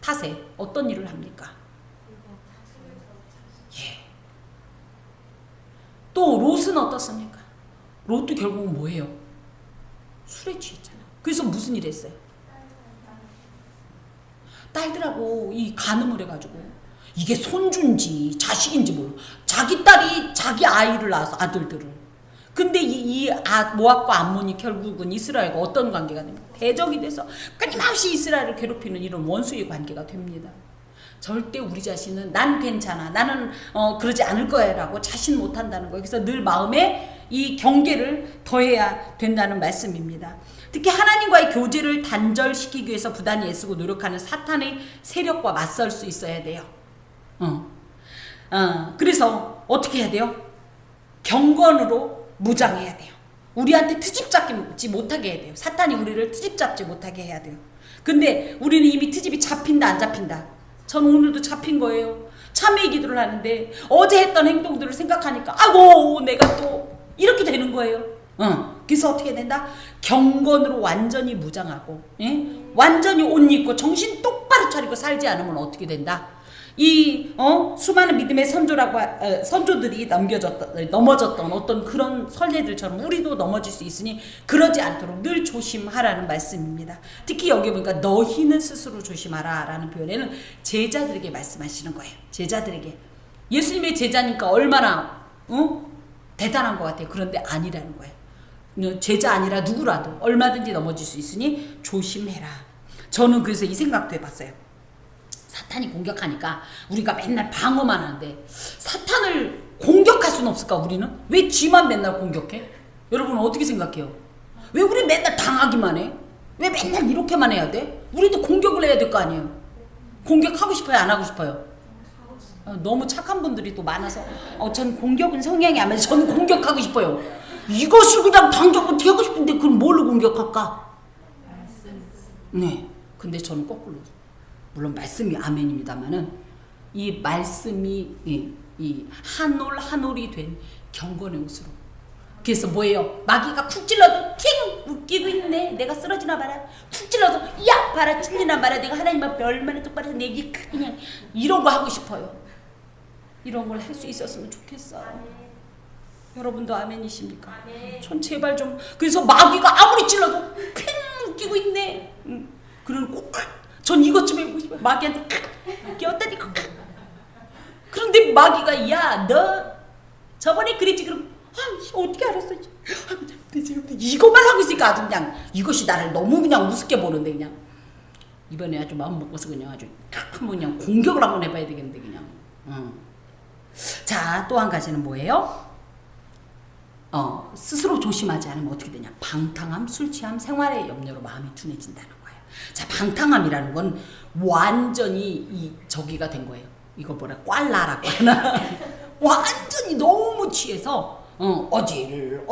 탓에 어떤 일을 합니까? 또 롯은 어떻습니까? 롯도 결국은 뭐예요? 술에 취했잖아. 그래서 무슨 일 했어요? 딸들하고 이 간음을 해가지고 이게 손주인지 자식인지 몰라. 자기 딸이 자기 아이를 낳아서 아들들을. 근데 모압과 암몬이 결국은 이스라엘과 어떤 관계가 됩니까? 대적이 돼서 끊임없이 이스라엘을 괴롭히는 이런 원수의 관계가 됩니다. 절대 우리 자신은 난 괜찮아, 나는 그러지 않을 거야 라고 자신 못한다는 거예요. 그래서 늘 마음에 이 경계를 더해야 된다는 말씀입니다. 특히 하나님과의 교제를 단절시키기 위해서 부단히 애쓰고 노력하는 사탄의 세력과 맞설 수 있어야 돼요. 그래서 어떻게 해야 돼요? 경건으로 무장해야 돼요. 우리한테 트집 잡지 못하게 해야 돼요. 사탄이 우리를 트집 잡지 못하게 해야 돼요. 근데 우리는 이미 트집이 잡힌다 안 잡힌다. 전 오늘도 잡힌 거예요. 참회 기도를 하는데 어제 했던 행동들을 생각하니까 아고 내가 또 이렇게 되는 거예요. 그래서 어떻게 된다? 경건으로 완전히 무장하고, 완전히 옷 입고 정신 똑바로 차리고 살지 않으면 어떻게 된다? 이 수많은 믿음의 선조들이 넘어졌던 어떤 그런 선례들처럼 우리도 넘어질 수 있으니 그러지 않도록 늘 조심하라는 말씀입니다. 특히 여기 보니까 너희는 스스로 조심하라 라는 표현에는 제자들에게 말씀하시는 거예요. 제자들에게. 예수님의 제자니까 얼마나 대단한 것 같아요. 그런데 아니라는 거예요. 제자 아니라 누구라도 얼마든지 넘어질 수 있으니 조심해라. 저는 그래서 이 생각도 해봤어요. 사탄이 공격하니까 우리가 맨날 방어만 하는데 사탄을 공격할 수는 없을까? 우리는? 왜 쥐만 맨날 공격해? 여러분 어떻게 생각해요? 왜 우리 맨날 당하기만 해? 왜 맨날 이렇게만 해야 돼? 우리도 공격을 해야 될 거 아니에요? 공격하고 싶어요? 안 하고 싶어요? 너무 착한 분들이 또 많아서 전 공격은 성향이 안 맞아요. 저는 공격하고 싶어요. 이것을 그냥 당장 어떻게 하고 싶은데 그럼 뭘로 공격할까? 네. 근데 저는 거꾸로. 물론 말씀이 아멘입니다만은 이 말씀이 이 한 올 한 올이 된 경건의 옷으로. 그래서 뭐예요? 마귀가 쿡 찔러도 팅 웃기고 있네. 내가 쓰러지나 봐라. 쿡 찔러도 야 봐라 찔리나 봐라. 내가 하나님 앞에 얼마나 똑바로 내기 그냥 이런 거 하고 싶어요. 이런 걸 할 수 있었으면 좋겠어요. 여러분도 아멘이십니까? 전 제발 좀. 그래서 마귀가 아무리 찔러도 핑 웃기고 있네. 그런 꼭 전 이것 좀 해보고 싶어요. 마귀한테 꼈다니. 그런데 마귀가 야 너 저번에 그랬지 그럼 어떻게 알았어? 이것만 하고 있으니까 아주 그냥 이것이 나를 너무 그냥 우습게 보는데 그냥 이번에 아주 마음 먹고서 그냥 아주 한번 그냥 공격을 한번 해봐야 되겠는데 그냥. 자, 또 한 가지는 뭐예요? 스스로 조심하지 않으면 어떻게 되냐? 방탕함, 술 취함, 생활의 염려로 마음이 둔해진다는 거예요. 자, 방탕함이라는 건 완전히 저기가 된 거예요. 이거 뭐라 꽐라라고 하나? 완전히 너무 취해서 어질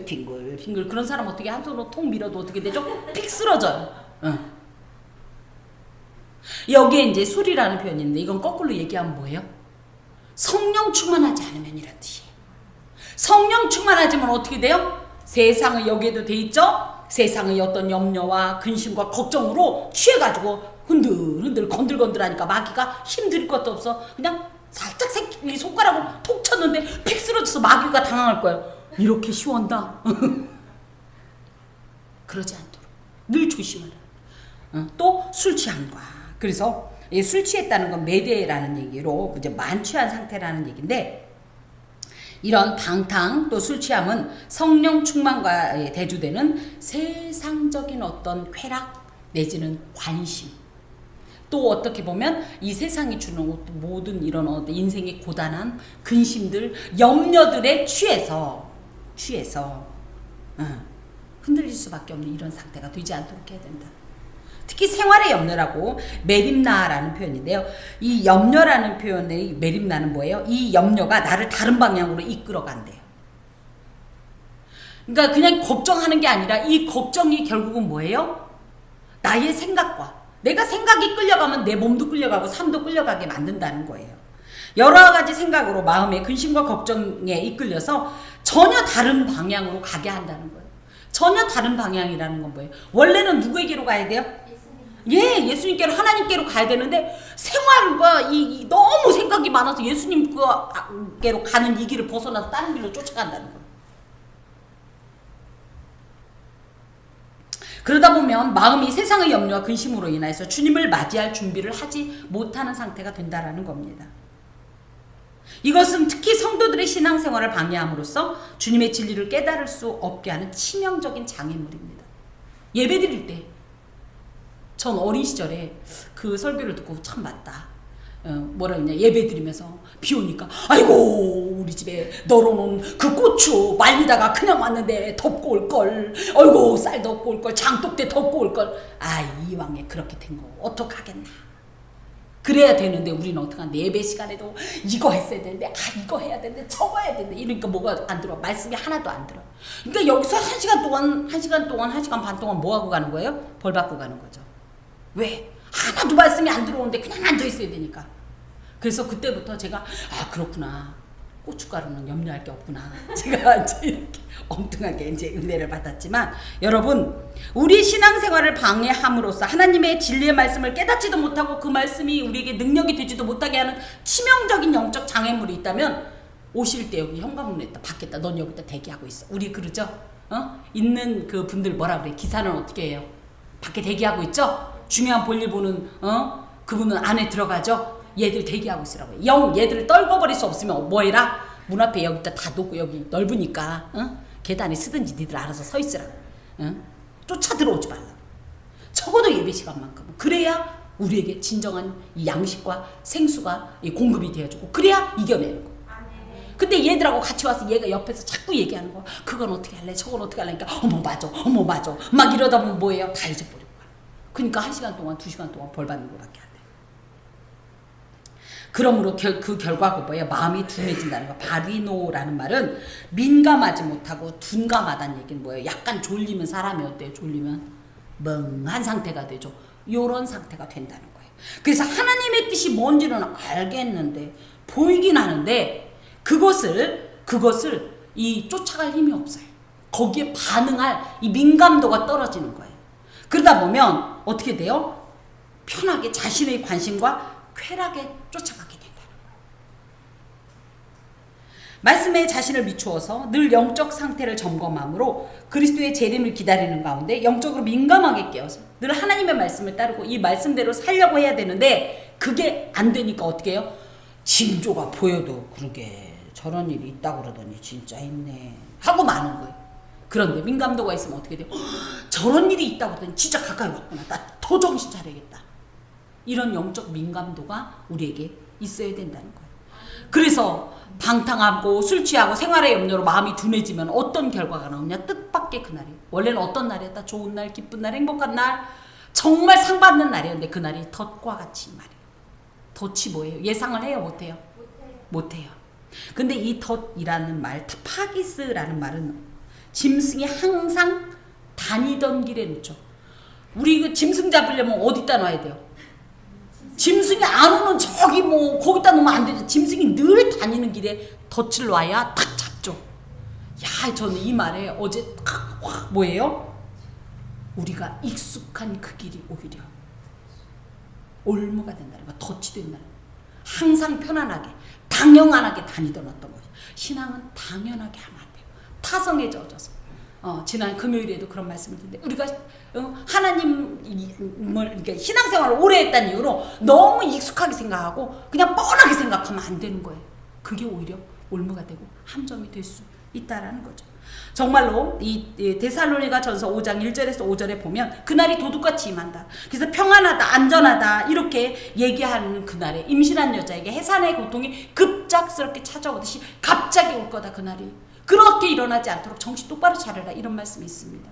빙글 그런 사람 어떻게 한 손으로 통 밀어도 어떻게 되죠? 픽 쓰러져요. 여기에 이제 술이라는 표현이 있는데 이건 거꾸로 얘기하면 뭐예요? 성령 충만하지 않으면 이런 뜻이에요. 성령 충만하지만 어떻게 돼요? 세상의 여기에도 돼 있죠? 세상의 어떤 염려와 근심과 걱정으로 취해가지고 흔들흔들 건들건들하니까 마귀가 힘들 것도 없어. 그냥 살짝 이 손가락으로 톡 쳤는데 픽 쓰러져서 마귀가 당황할 거예요. 이렇게 쉬웠나? 그러지 않도록 늘 조심하라. 또 술 취함과. 그래서 술 취했다는 건 매대라는 얘기로 이제 만취한 상태라는 얘기인데 이런 방탕 또 술 취함은 성령 충만과 대조되는 세상적인 어떤 쾌락 내지는 관심 또 어떻게 보면 이 세상이 주는 모든 이런 인생의 고단한 근심들 염려들에 취해서 흔들릴 수밖에 없는 이런 상태가 되지 않도록 해야 된다. 특히 생활의 염려라고 메림나라는 표현인데요. 이 염려라는 표현의 메림나는 뭐예요? 이 염려가 나를 다른 방향으로 이끌어간대요. 그러니까 그냥 걱정하는 게 아니라 이 걱정이 결국은 뭐예요? 나의 생각과 내가 생각이 끌려가면 내 몸도 끌려가고 삶도 끌려가게 만든다는 거예요. 여러 가지 생각으로 마음의 근심과 걱정에 이끌려서 전혀 다른 방향으로 가게 한다는 거예요. 전혀 다른 방향이라는 건 뭐예요? 원래는 누구에게로 가야 돼요? 예수님께로 하나님께로 가야 되는데 생활과 너무 생각이 많아서 예수님께로 가는 이 길을 벗어나서 다른 길로 쫓아간다는 거예요. 그러다 보면 마음이 세상의 염려와 근심으로 인해서 주님을 맞이할 준비를 하지 못하는 상태가 된다라는 겁니다. 이것은 특히 성도들의 신앙생활을 방해함으로써 주님의 진리를 깨달을 수 없게 하는 치명적인 장애물입니다. 예배드릴 때 전 어린 시절에 그 설교를 듣고 참 맞다. 뭐라 그러냐, 예배 드리면서 비 오니까 아이고 우리 집에 널어놓은 그 고추 말리다가 그냥 왔는데 덮고 올걸, 아이고 쌀 덮고 올걸, 장독대 덮고 올걸. 아, 이왕에 그렇게 된 거 어떡하겠나. 그래야 되는데 우리는 어떡하는데, 예배 시간에도 이거 했어야 되는데, 이거 해야 되는데, 저거 해야 되는데, 이러니까 뭐가 안 들어. 말씀이 하나도 안 들어. 그러니까 여기서 1시간 반 동안 뭐 하고 가는 거예요? 벌 받고 가는 거죠. 왜? 하나도 말씀이 안 들어오는데 그냥 앉아 있어야 되니까. 그래서 그때부터 제가 그렇구나, 고춧가루는 염려할 게 없구나. 제가 이제 이렇게 엉뚱하게 이제 은혜를 받았지만, 여러분, 우리 신앙생활을 방해함으로써 하나님의 진리의 말씀을 깨닫지도 못하고 그 말씀이 우리에게 능력이 되지도 못하게 하는 치명적인 영적 장애물이 있다면, 오실 때 여기 현관문에 있다, 밖에다, 넌 여기다 대기하고 있어. 우리 그러죠? 있는 그 분들 뭐라 그래? 기사는 어떻게 해요? 밖에 대기하고 있죠? 중요한 볼일 보는 그분은 안에 들어가죠? 얘들 대기하고 있으라고요. 영 얘들을 떨궈버릴 수 없으면 뭐 해라? 문 앞에 여기다 다 놓고, 여기 넓으니까 계단에 쓰든지 니들 알아서 서 있으라고. 쫓아 들어오지 말라고. 적어도 예배 시간만큼. 그래야 우리에게 진정한 이 양식과 생수가 공급이 되어주고, 그래야 이겨내는 거. 근데 얘들하고 같이 와서 얘가 옆에서 자꾸 얘기하는 거야. 그건 어떻게 할래? 저건 어떻게 할래니까 어머 맞아 막 이러다 보면 뭐예요? 다 잊어버리고 가. 그러니까 1시간 동안 2시간 동안 벌 받는 거밖에 안 돼. 그러므로 그 결과가 뭐예요? 마음이 둔해진다는 거. 바리노라는 말은 민감하지 못하고 둔감하다는 얘기는 뭐예요? 약간 졸리면 사람이 어때요? 졸리면 멍한 상태가 되죠. 요런 상태가 된다는 거예요. 그래서 하나님의 뜻이 뭔지는 알겠는데, 보이긴 하는데, 그것을 이 쫓아갈 힘이 없어요. 거기에 반응할 이 민감도가 떨어지는 거예요. 그러다 보면 어떻게 돼요? 편하게 자신의 관심과 쾌락에 쫓아가게 된다는 거예요. 말씀에 자신을 비추어서 늘 영적 상태를 점검함으로 그리스도의 재림을 기다리는 가운데 영적으로 민감하게 깨어서 늘 하나님의 말씀을 따르고 이 말씀대로 살려고 해야 되는데, 그게 안 되니까 어떻게 해요? 징조가 보여도 그러게 저런 일이 있다고 그러더니 진짜 있네 하고 마는 거예요. 그런데 민감도가 있으면 어떻게 돼요? 저런 일이 있다고 하더니 진짜 가까이 왔구나, 나 더 정신 차려야겠다. 이런 영적 민감도가 우리에게 있어야 된다는 거예요. 그래서 방탕하고 술 취하고 생활의 염려로 마음이 둔해지면 어떤 결과가 나오냐? 뜻밖의 그날이. 원래는 어떤 날이었다? 좋은 날, 기쁜 날, 행복한 날, 정말 상 받는 날이었는데 그날이 덫과 같이 말이에요. 덫이 뭐예요? 예상을 해요? 못해요? 못해요. 근데 이 덫이라는 말, 파기스라는 말은 짐승이 항상 다니던 길에 놓죠. 우리 그 짐승 잡으려면 어디다 놔야 돼요? 짐승이 안 오는 저기 뭐 거기다 놓으면 안 되죠. 짐승이 늘 다니는 길에 덫을 놔야 탁 잡죠. 야, 저는 이 말에 어제 확 뭐예요? 우리가 익숙한 그 길이 오히려 올무가 된다는 거, 덫이 된다는 거. 항상 편안하게 당연하게 다니던 어떤 것이, 신앙은 당연하게 하면 안 돼요. 타성에 젖어서. 지난 금요일에도 그런 말씀을 드렸는데, 우리가 하나님을 이렇게 신앙생활을 오래 했다는 이유로 너무 익숙하게 생각하고 그냥 뻔하게 생각하면 안 되는 거예요. 그게 오히려 올무가 되고 함정이 될 수 있다라는 거죠. 정말로 이 데살로니가 전서 5장 1절에서 5절에 보면 그날이 도둑같이 임한다. 그래서 평안하다, 안전하다 이렇게 얘기하는 그날에 임신한 여자에게 해산의 고통이 급작스럽게 찾아오듯이 갑자기 올 거다. 그날이 그렇게 일어나지 않도록 정신 똑바로 차려라, 이런 말씀이 있습니다.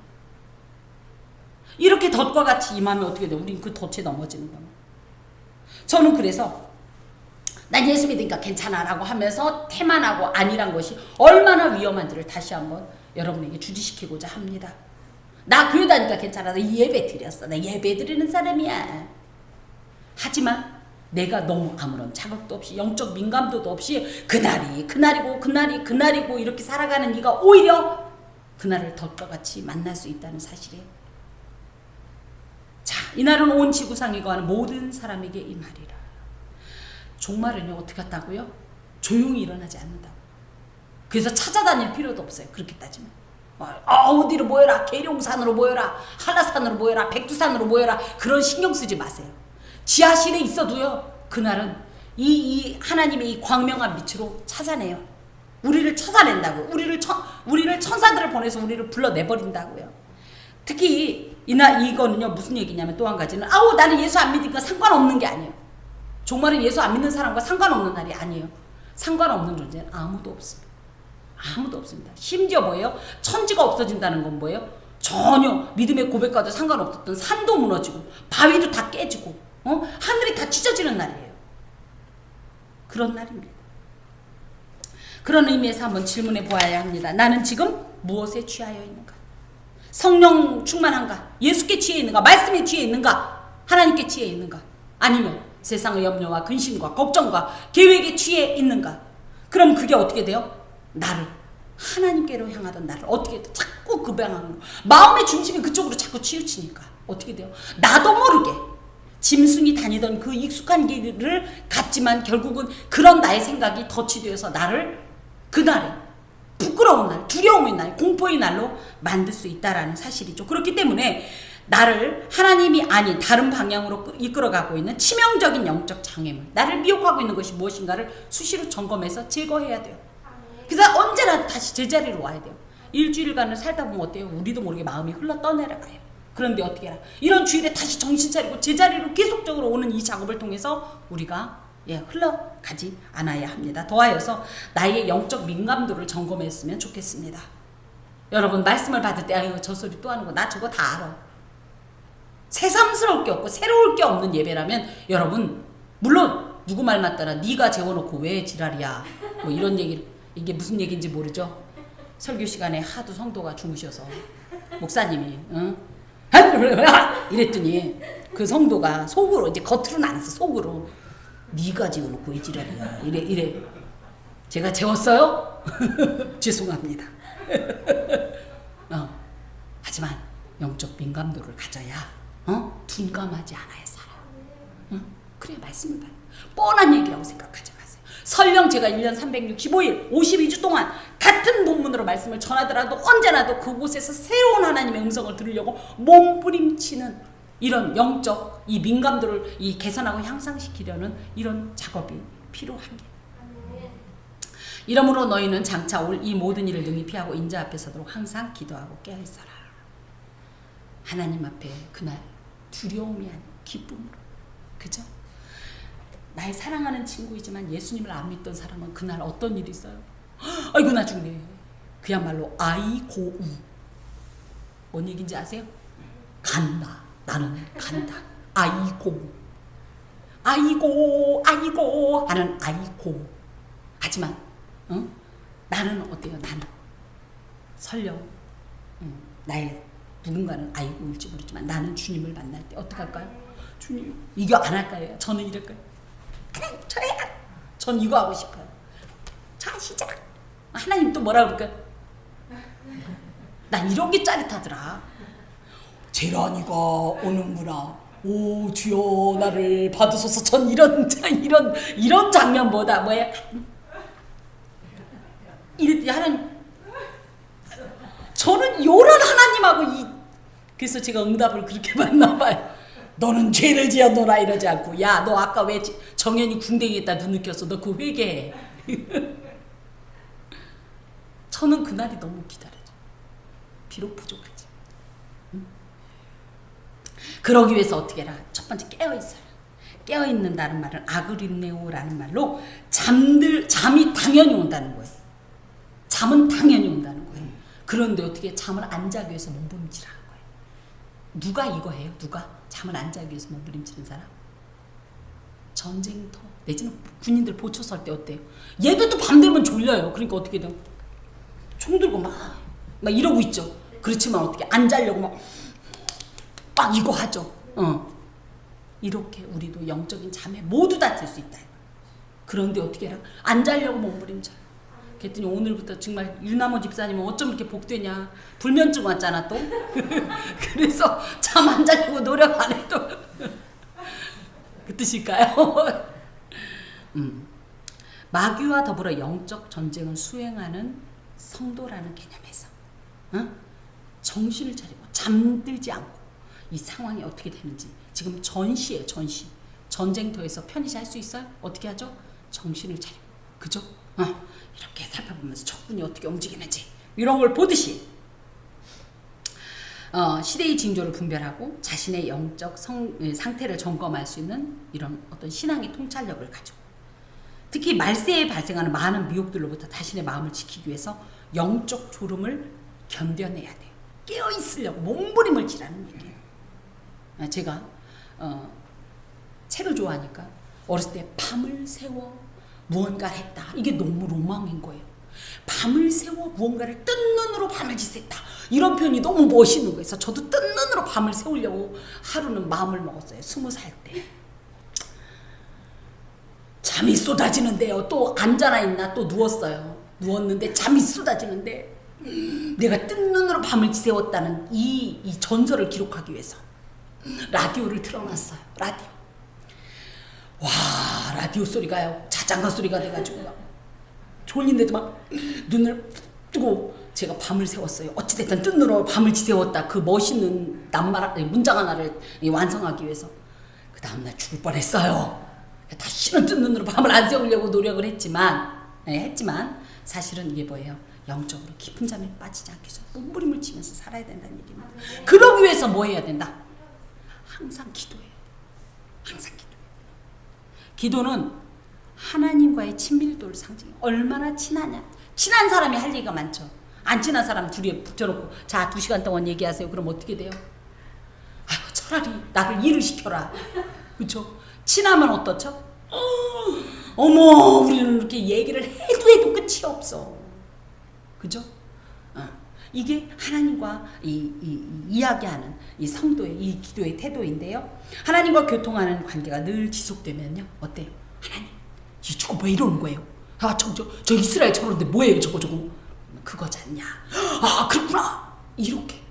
이렇게 덫과 같이 임하면 어떻게 돼? 우린 그 덫에 넘어지는 겁니다. 저는 그래서 난 예수 믿으니까 괜찮아 라고 하면서 태만하고 아니란 것이 얼마나 위험한지를 다시 한번 여러분에게 주지시키고자 합니다. 나 교회 다니까 괜찮아, 나 예배 드렸어, 나 예배 드리는 사람이야. 하지만 내가 너무 아무런 자극도 없이 영적 민감도도 없이 그날이고 이렇게 살아가는 네가 오히려 그날을 덫과 같이 만날 수 있다는 사실이에요. 자, 이날은 온 지구상에 거하는 모든 사람에게 이 말이라. 종말은요 어떻게 했다고요? 조용히 일어나지 않는다고. 그래서 찾아다닐 필요도 없어요. 그렇게 따지면 어디로 모여라, 계룡산으로 모여라, 한라산으로 모여라, 백두산으로 모여라, 그런 신경 쓰지 마세요. 지하실에 있어도요, 그날은 이 하나님의 이 광명한 빛으로 찾아내요. 우리를 찾아낸다고. 우리를 천사들을 보내서 우리를 불러내버린다고요. 특히 이거는요, 무슨 얘기냐면, 또 한 가지는 나는 예수 안 믿으니까 상관없는 게 아니에요. 종말은 예수 안 믿는 사람과 상관없는 날이 아니에요. 상관없는 존재는 아무도 없습니다. 아무도 없습니다. 심지어 뭐예요? 천지가 없어진다는 건 뭐예요? 전혀 믿음의 고백과도 상관없었던 산도 무너지고 바위도 다 깨지고 하늘이 다 찢어지는 날이에요. 그런 날입니다. 그런 의미에서 한번 질문해 보아야 합니다. 나는 지금 무엇에 취하여 있는가? 성령 충만한가? 예수께 취해 있는가? 말씀에 취해 있는가? 하나님께 취해 있는가? 아니면 세상의 염려와 근심과 걱정과 계획에 취해 있는가? 그럼 그게 어떻게 돼요? 나를 하나님께로 향하던 나를 어떻게 해도 자꾸 그 방향으로, 마음의 중심이 그쪽으로 자꾸 치우치니까 어떻게 돼요? 나도 모르게 짐승이 다니던 그 익숙한 길을 갔지만 결국은 그런 나의 생각이 덫이 되어서 나를 그날에 부끄러운 날, 두려움의 날, 공포의 날로 만들 수 있다라는 사실이죠. 그렇기 때문에 나를 하나님이 아닌 다른 방향으로 이끌어가고 있는 치명적인 영적 장애물, 나를 미혹하고 있는 것이 무엇인가를 수시로 점검해서 제거해야 돼요. 그래서 언제나 다시 제자리로 와야 돼요. 일주일간을 살다 보면 어때요? 우리도 모르게 마음이 흘러 떠내려가요. 그런데 어떻게 해라? 이런 주일에 다시 정신 차리고 제자리로 계속적으로 오는 이 작업을 통해서 우리가 흘러가지 않아야 합니다. 더하여서 나의 영적 민감도를 점검했으면 좋겠습니다. 여러분, 말씀을 받을 때 저 소리 또 하는 거 나 저거 다 알아. 새삼스러울 게 없고 새로울 게 없는 예배라면 여러분, 물론 누구 말 맞더라 네가 재워놓고 왜 지랄이야 뭐 이런 얘기를, 이게 무슨 얘기인지 모르죠. 설교 시간에 하도 성도가 주무셔서 목사님이 이랬더니 그 성도가 속으로, 이제 겉으로는 안 했어, 속으로 네가 재워놓고 왜 지랄이야 이래. 제가 재웠어요? 죄송합니다. 하지만 영적 민감도를 가져야 둔감하지 않아야 살아요. 그래 말씀을 봐요. 뻔한 얘기라고 생각하지 마세요. 설령 제가 1년 365일 52주 동안 같은 본문으로 말씀을 전하더라도 언제나도 그곳에서 새로운 하나님의 음성을 들으려고 몸부림치는 이런 영적 이 민감도를 개선하고 향상시키려는 이런 작업이 필요합니다. 이러므로 너희는 장차 올 이 모든 일을 능히 피하고 인자 앞에 서도록 항상 기도하고 깨어있어라. 하나님 앞에 그날 두려움이 아닌 기쁨으로, 그죠? 나의 사랑하는 친구이지만 예수님을 안 믿던 사람은 그날 어떤 일이 있어요? 아이고 나 죽네. 그야말로 아이고우. 뭔 얘기인지 아세요? 간다. 나는 간다. 아이고. 아이고 하는 아이고. 하지만 나는 어때요? 나는 설령 나의 누군가는 아이고일지 모르지만 나는 주님을 만날 때 어떻게 할까요? 주님 이거 안 할까요? 저는 이럴까요? 그냥 저야. 전 이거 하고 싶어요. 자 시작. 하나님 또 뭐라 그럴까요? 난 이런 게 짜릿하더라. 재란이가 오는구나. 오 주여 나를 받으소서. 전 이런 장면보다 뭐야? 이랬더니 하나님, 저는 요런 하나님하고 그래서 제가 응답을 그렇게 받나 봐요. 너는 죄를 지었노라 이러지 않고, 야 너 아까 왜 정연이 궁뎅이에다 눈 느꼈어? 너 그거 회개해. 저는 그날이 너무 기다려져. 비록 부족하지. 그러기 위해서 어떻게 해라? 첫 번째 깨어있어라. 깨어있는다는 말은 아그림네오라는 말로 잠이 당연히 온다는 거예요. 잠은 당연히 온다는 거예요. 그런데 어떻게 잠을 안 자기 위해서 몸부림치라는 거예요. 누가 이거 해요? 누가? 잠을 안 자기 위해서 몸부림치는 사람? 전쟁터 내지는 군인들 보초 설 때 어때요? 얘들도 밤 되면 졸려요. 그러니까 어떻게 돼요? 총 들고 막 이러고 있죠. 그렇지만 어떻게 안 자려고 막 이거 하죠. 이렇게 우리도 영적인 잠에 모두 다 들 수 있다. 그런데 어떻게 해라? 안 자려고 몸부림쳐요. 그랬더니 오늘부터 정말 유나모 집사님은 어쩜 이렇게 복되냐. 불면증 왔잖아 또. 그래서 잠 안 자려고 노력 안 해도 그 뜻일까요? 마귀와 더불어 영적 전쟁을 수행하는 성도라는 개념에서 어? 정신을 차리고 잠들지 않고 이 상황이 어떻게 되는지 지금 전시예요. 전시. 전쟁터에서 편히 할 수 있어요? 어떻게 하죠? 정신을 차리고 그죠? 이렇게 살펴보면서 적군이 어떻게 움직이는지 이런 걸 보듯이 시대의 징조를 분별하고 자신의 영적 상태를 점검할 수 있는 이런 어떤 신앙의 통찰력을 가지고 특히 말세에 발생하는 많은 미혹들로부터 자신의 마음을 지키기 위해서 영적 졸음을 견뎌내야 돼요. 깨어있으려고 몸부림을 치라는 얘기예요. 제가 책을 좋아하니까 어렸을 때 밤을 새워 무언가를 했다. 이게 너무 로망인 거예요. 밤을 새워 무언가를 뜬 눈으로 밤을 지샜다. 이런 표현이 너무 멋있는 거예요. 그래서 저도 뜬 눈으로 밤을 새우려고 하루는 마음을 먹었어요. 20살 때. 잠이 쏟아지는데요. 또 앉아나 있나 또 누웠어요. 누웠는데 잠이 쏟아지는데 내가 뜬 눈으로 밤을 지새웠다는 이 전설을 기록하기 위해서 라디오를 틀어놨어요. 라디오. 와, 라디오 소리가요. 자장가 소리가 돼가지고요. 졸린데도 막 눈을 뜨고 제가 밤을 새웠어요. 어찌됐든 뜬 눈으로 밤을 지새웠다. 그 멋있는 문장 하나를 완성하기 위해서. 그 다음날 죽을 뻔했어요. 다시는 뜬 눈으로 밤을 안 새우려고 노력을 했지만 사실은 이게 뭐예요? 영적으로 깊은 잠에 빠지지 않게 해서 몸부림을 치면서 살아야 된다는 얘기입니다. 그러기 위해서 뭐 해야 된다? 항상 기도해요. 항상 기도해요. 기도는 하나님과의 친밀도를 상징해요. 얼마나 친하냐. 친한 사람이 할 얘기가 많죠. 안 친한 사람 둘이 붙여놓고 자 2시간 동안 얘기하세요. 그럼 어떻게 돼요? 아유, 차라리 나를 일을 시켜라. 그렇죠? 친하면 어떻죠? 어머 우리는 이렇게 얘기를 해도 끝이 없어. 그죠? 이게 하나님과 이야기하는 이 성도의 이 기도의 태도인데요. 하나님과 교통하는 관계가 늘 지속되면요. 어때요? 하나님, 저거 왜 이러는 거예요? 저 이스라엘 저러는데 뭐예요? 저거. 그거지 않냐? 그렇구나. 이렇게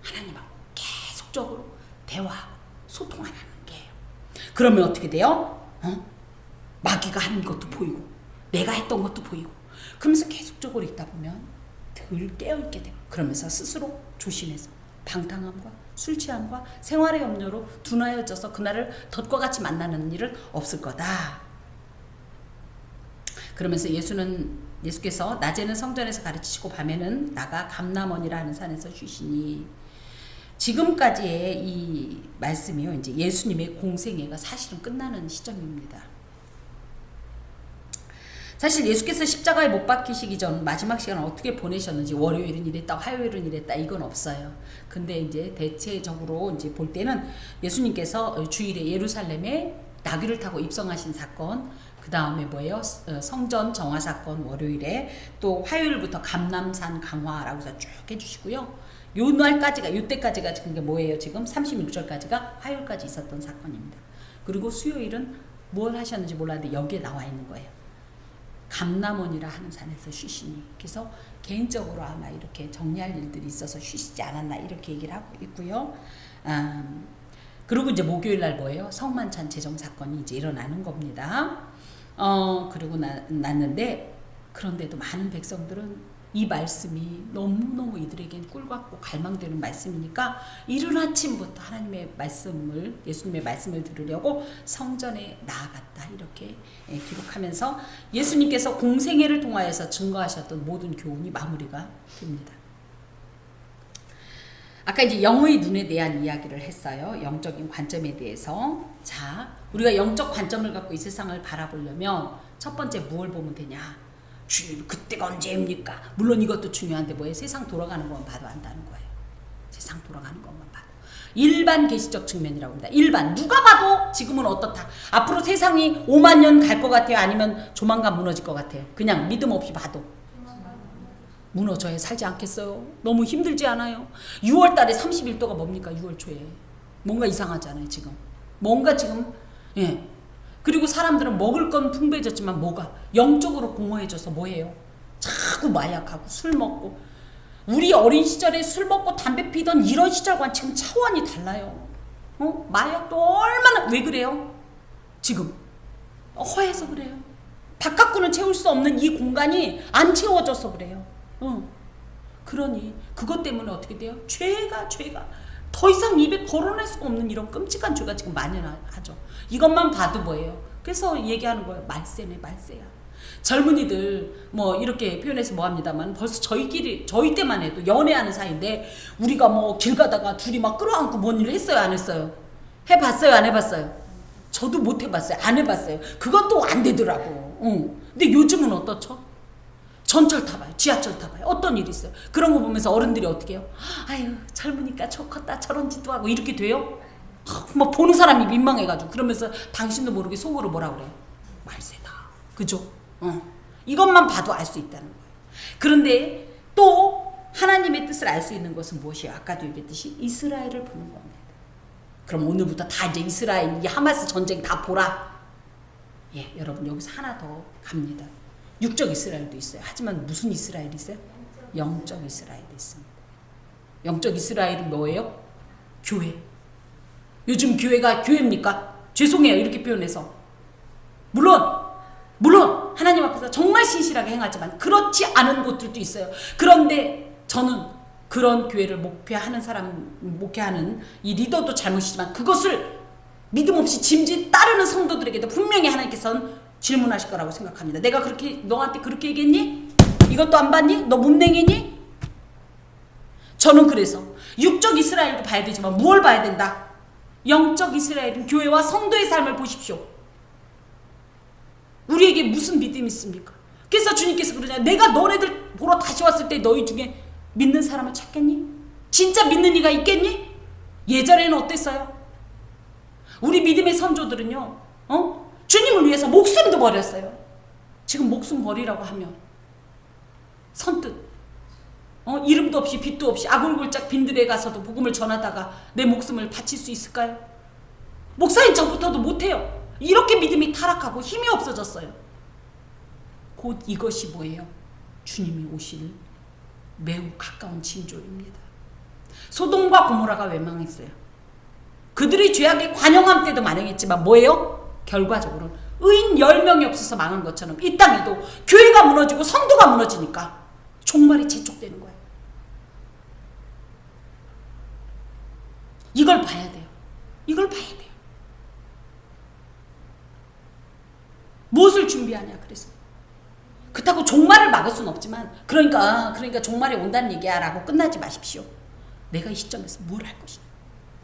하나님하고 계속적으로 대화하고 소통하는 게예요. 그러면 어떻게 돼요? 마귀가 하는 것도 보이고 내가 했던 것도 보이고 그러면서 계속적으로 있다 보면 덜 깨어있게 돼요. 그러면서 스스로 조심해서 방탕함과 술 취함과 생활의 염려로 둔하여져서 그날을 덫과 같이 만나는 일은 없을 거다. 그러면서 예수께서 낮에는 성전에서 가르치시고 밤에는 나가 감람원이라는 산에서 쉬시니 지금까지의 이 말씀이요. 이제 예수님의 공생애가 사실은 끝나는 시점입니다. 사실 예수께서 십자가에 못 박히시기 전 마지막 시간을 어떻게 보내셨는지 월요일은 이랬다, 화요일은 이랬다 이건 없어요. 근데 이제 대체적으로 이제 볼 때는 예수님께서 주일에 예루살렘에 나귀를 타고 입성하신 사건, 그 다음에 뭐예요? 성전 정화 사건 월요일에 또 화요일부터 감람산 강화라고 해서 쭉 해주시고요. 요 날까지가 요때까지가 그게 뭐예요? 지금 36절까지가 화요일까지 있었던 사건입니다. 그리고 수요일은 뭘 하셨는지 몰랐는데 여기에 나와 있는 거예요. 감람원이라 하는 산에서 쉬시니. 그래서 개인적으로 아마 이렇게 정리할 일들이 있어서 쉬시지 않았나 이렇게 얘기를 하고 있고요. 그리고 이제 목요일 날 뭐예요? 성만찬 제정 사건이 이제 일어나는 겁니다. 그리고 났는데 그런데도 많은 백성들은 이 말씀이 너무너무 이들에겐 꿀같고 갈망되는 말씀이니까 이른 아침부터 하나님의 말씀을 예수님의 말씀을 들으려고 성전에 나아갔다 이렇게 기록하면서 예수님께서 공생애를 통하여서 증거하셨던 모든 교훈이 마무리가 됩니다. 아까 이제 영의 눈에 대한 이야기를 했어요. 영적인 관점에 대해서. 자, 우리가 영적 관점을 갖고 이 세상을 바라보려면 첫 번째 무엇을 보면 되냐? 주님 그때가 언제입니까? 물론 이것도 중요한데 뭐예요? 세상 돌아가는 것만 봐도 안다는 거예요. 세상 돌아가는 것만 봐도. 일반 계시적 측면이라고 합니다. 일반 누가 봐도 지금은 어떻다. 앞으로 세상이 5만 년 갈 것 같아요? 아니면 조만간 무너질 것 같아요? 그냥 믿음 없이 봐도. 무너져야 살지 않겠어요? 너무 힘들지 않아요? 6월 달에 31도가 뭡니까? 6월 초에. 뭔가 이상하잖아요, 지금. 뭔가 지금, 예. 그리고 사람들은 먹을 건 풍부해졌지만 뭐가? 영적으로 공허해져서 뭐예요? 자꾸 마약하고 술 먹고. 우리 어린 시절에 술 먹고 담배 피던 이런 시절과는 지금 차원이 달라요. 마약도 얼마나, 왜 그래요? 지금. 허해서 그래요. 바깥구는 채울 수 없는 이 공간이 안 채워져서 그래요. 그러니 그것 때문에 어떻게 돼요? 죄가 더 이상 입에 거론할 수가 없는 이런 끔찍한 죄가 지금 만연하죠. 이것만 봐도 뭐예요? 그래서 얘기하는 거예요. 말세네, 말세야. 젊은이들 뭐 이렇게 표현해서 뭐합니다만 벌써 저희 때만 해도 연애하는 사이인데 우리가 뭐 길 가다가 둘이 막 끌어안고 뭔 일을 했어요, 안 했어요? 해봤어요, 안 해봤어요? 저도 못 해봤어요, 안 해봤어요. 그것도 안 되더라고. 근데 요즘은 어떻죠? 전철 타봐요, 지하철 타봐요. 어떤 일이 있어요? 그런 거 보면서 어른들이 어떻게 해요? 아유, 젊으니까 좋겠다, 저런 짓도 하고 이렇게 돼요? 뭐 보는 사람이 민망해가지고. 그러면서 당신도 모르게 속으로 뭐라 그래요? 말세다. 그죠? 이것만 봐도 알 수 있다는 거예요. 그런데 또 하나님의 뜻을 알 수 있는 것은 무엇이에요? 아까도 얘기했듯이 이스라엘을 보는 겁니다. 그럼 오늘부터 다 이제 이스라엘, 이 하마스 전쟁 다 보라. 예, 여러분 여기서 하나 더 갑니다. 육적 이스라엘도 있어요. 하지만 무슨 이스라엘이 있어요? 영적 이스라엘이 있습니다. 영적 이스라엘은 뭐예요? 교회. 요즘 교회가 교회입니까? 죄송해요, 이렇게 표현해서. 물론 하나님 앞에서 정말 신실하게 행하지만 그렇지 않은 곳들도 있어요. 그런데 저는 그런 교회를 목회하는 이 리더도 잘못이지만 그것을 믿음 없이 짐짓 따르는 성도들에게도 분명히 하나님께서는 질문하실 거라고 생각합니다. 내가 그렇게 너한테 그렇게 얘기했니? 이것도 안 봤니? 너 문맹이니? 저는 그래서 육적 이스라엘도 봐야 되지만 무엇을 봐야 된다? 영적 이스라엘은 교회와 성도의 삶을 보십시오. 우리에게 무슨 믿음이 있습니까? 그래서 주님께서 그러냐, 내가 너네들 보러 다시 왔을 때 너희 중에 믿는 사람을 찾겠니? 진짜 믿는 이가 있겠니? 예전에는 어땠어요? 우리 믿음의 선조들은요, 주님을 위해서 목숨도 버렸어요. 지금 목숨 버리라고 하면 선뜻 이름도 없이 빛도 없이 아굴골짝 빈들에 가서도 복음을 전하다가 내 목숨을 바칠 수 있을까요? 목사님 저부터도 못해요. 이렇게 믿음이 타락하고 힘이 없어졌어요. 곧 이것이 뭐예요? 주님이 오실 매우 가까운 징조입니다. 소돔과 고모라가 왜 망했어요? 그들의 죄악의 관영함 때도 만행했지만 뭐예요? 결과적으로는 의인 10명이 없어서 망한 것처럼 이 땅에도 교회가 무너지고 성도가 무너지니까 종말이 재촉되는 거예요. 이걸 봐야 돼요. 이걸 봐야 돼요. 무엇을 준비하냐 그래서. 그렇다고 종말을 막을 수는 없지만 그러니까 종말이 온다는 얘기야 라고 끝나지 마십시오. 내가 이 시점에서 뭘 할 것이냐.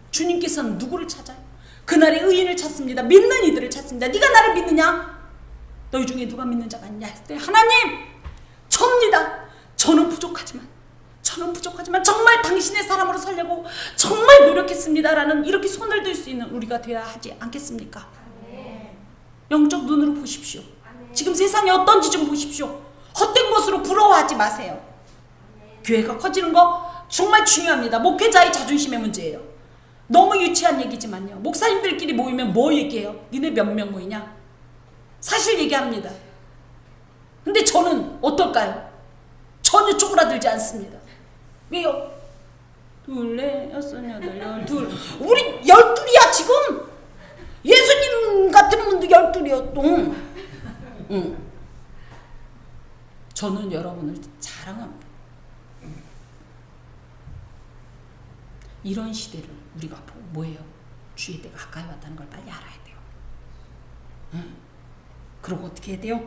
주님께서는 누구를 찾아요? 그날의 의인을 찾습니다. 믿는 이들을 찾습니다. 네가 나를 믿느냐? 너희 중에 누가 믿는 자가 있냐 했을 때 하나님 접니다. 저는 부족하지만 정말 당신의 사람으로 살려고 정말 노력했습니다 라는 이렇게 손을 들 수 있는 우리가 되어야 하지 않겠습니까? 영적 눈으로 보십시오. 지금 세상이 어떤지 좀 보십시오. 헛된 것으로 부러워하지 마세요. 교회가 커지는 거 정말 중요합니다. 목회자의 자존심의 문제예요. 너무 유치한 얘기지만요. 목사님들끼리 모이면 뭐 얘기해요? 니네 몇 명 모이냐? 사실 얘기합니다. 근데 저는 어떨까요? 전혀 쪼그라들지 않습니다. 왜요? 둘, 넷, 여섯, 여덟, 12. 우리 12이야 지금. 예수님 같은 분도 12이었동. 저는 여러분을 자랑합니다. 이런 시대를 우리가 보고 뭐예요? 주의 때가 가까이 왔다는 걸 빨리 알아야 돼요. 그리고 어떻게 해야 돼요?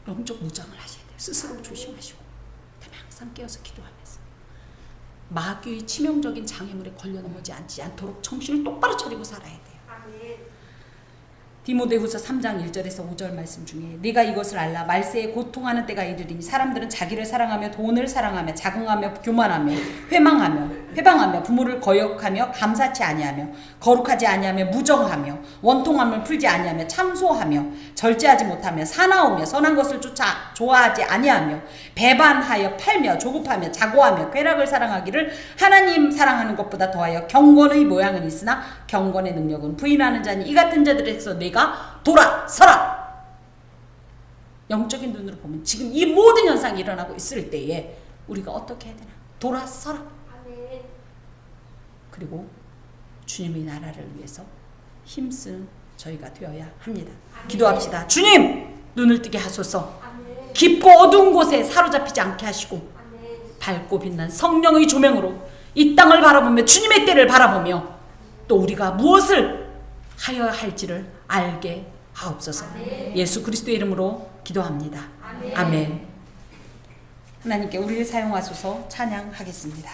영적 무장을 하셔야 돼요. 스스로 조심하시고 그다음에 항상 깨어서 기도하면서 마귀의 치명적인 장애물에 걸려 넘어지 않도록 정신을 똑바로 차리고 살아야 돼요. 디모데후서 3장 1절에서 5절 말씀 중에 네가 이것을 알라 말세에 고통하는 때가 이르리니 사람들은 자기를 사랑하며 돈을 사랑하며 자긍하며 교만하며 회방하며 부모를 거역하며 감사치 아니하며 거룩하지 아니하며 무정하며 원통함을 풀지 아니하며 참소하며 절제하지 못하며 사나우며 선한 것을 좋아하지 아니하며 배반하여 팔며 조급하며 자고하며 쾌락을 사랑하기를 하나님 사랑하는 것보다 더하여 경건의 모양은 있으나 경건의 능력은 부인하는 자니 이 같은 자들에서 내가 돌아서라. 영적인 눈으로 보면 지금 이 모든 현상이 일어나고 있을 때에 우리가 어떻게 해야 되나? 돌아서라. 그리고 주님의 나라를 위해서 힘쓰는 저희가 되어야 합니다. 기도합시다. 주님 눈을 뜨게 하소서. 깊고 어두운 곳에 사로잡히지 않게 하시고 밝고 빛난 성령의 조명으로 이 땅을 바라보며 주님의 때를 바라보며 또 우리가 무엇을 하여야 할지를 알게 하옵소서. 예수 그리스도의 이름으로 기도합니다. 아멘. 하나님께 우리를 사용하소서. 찬양하겠습니다.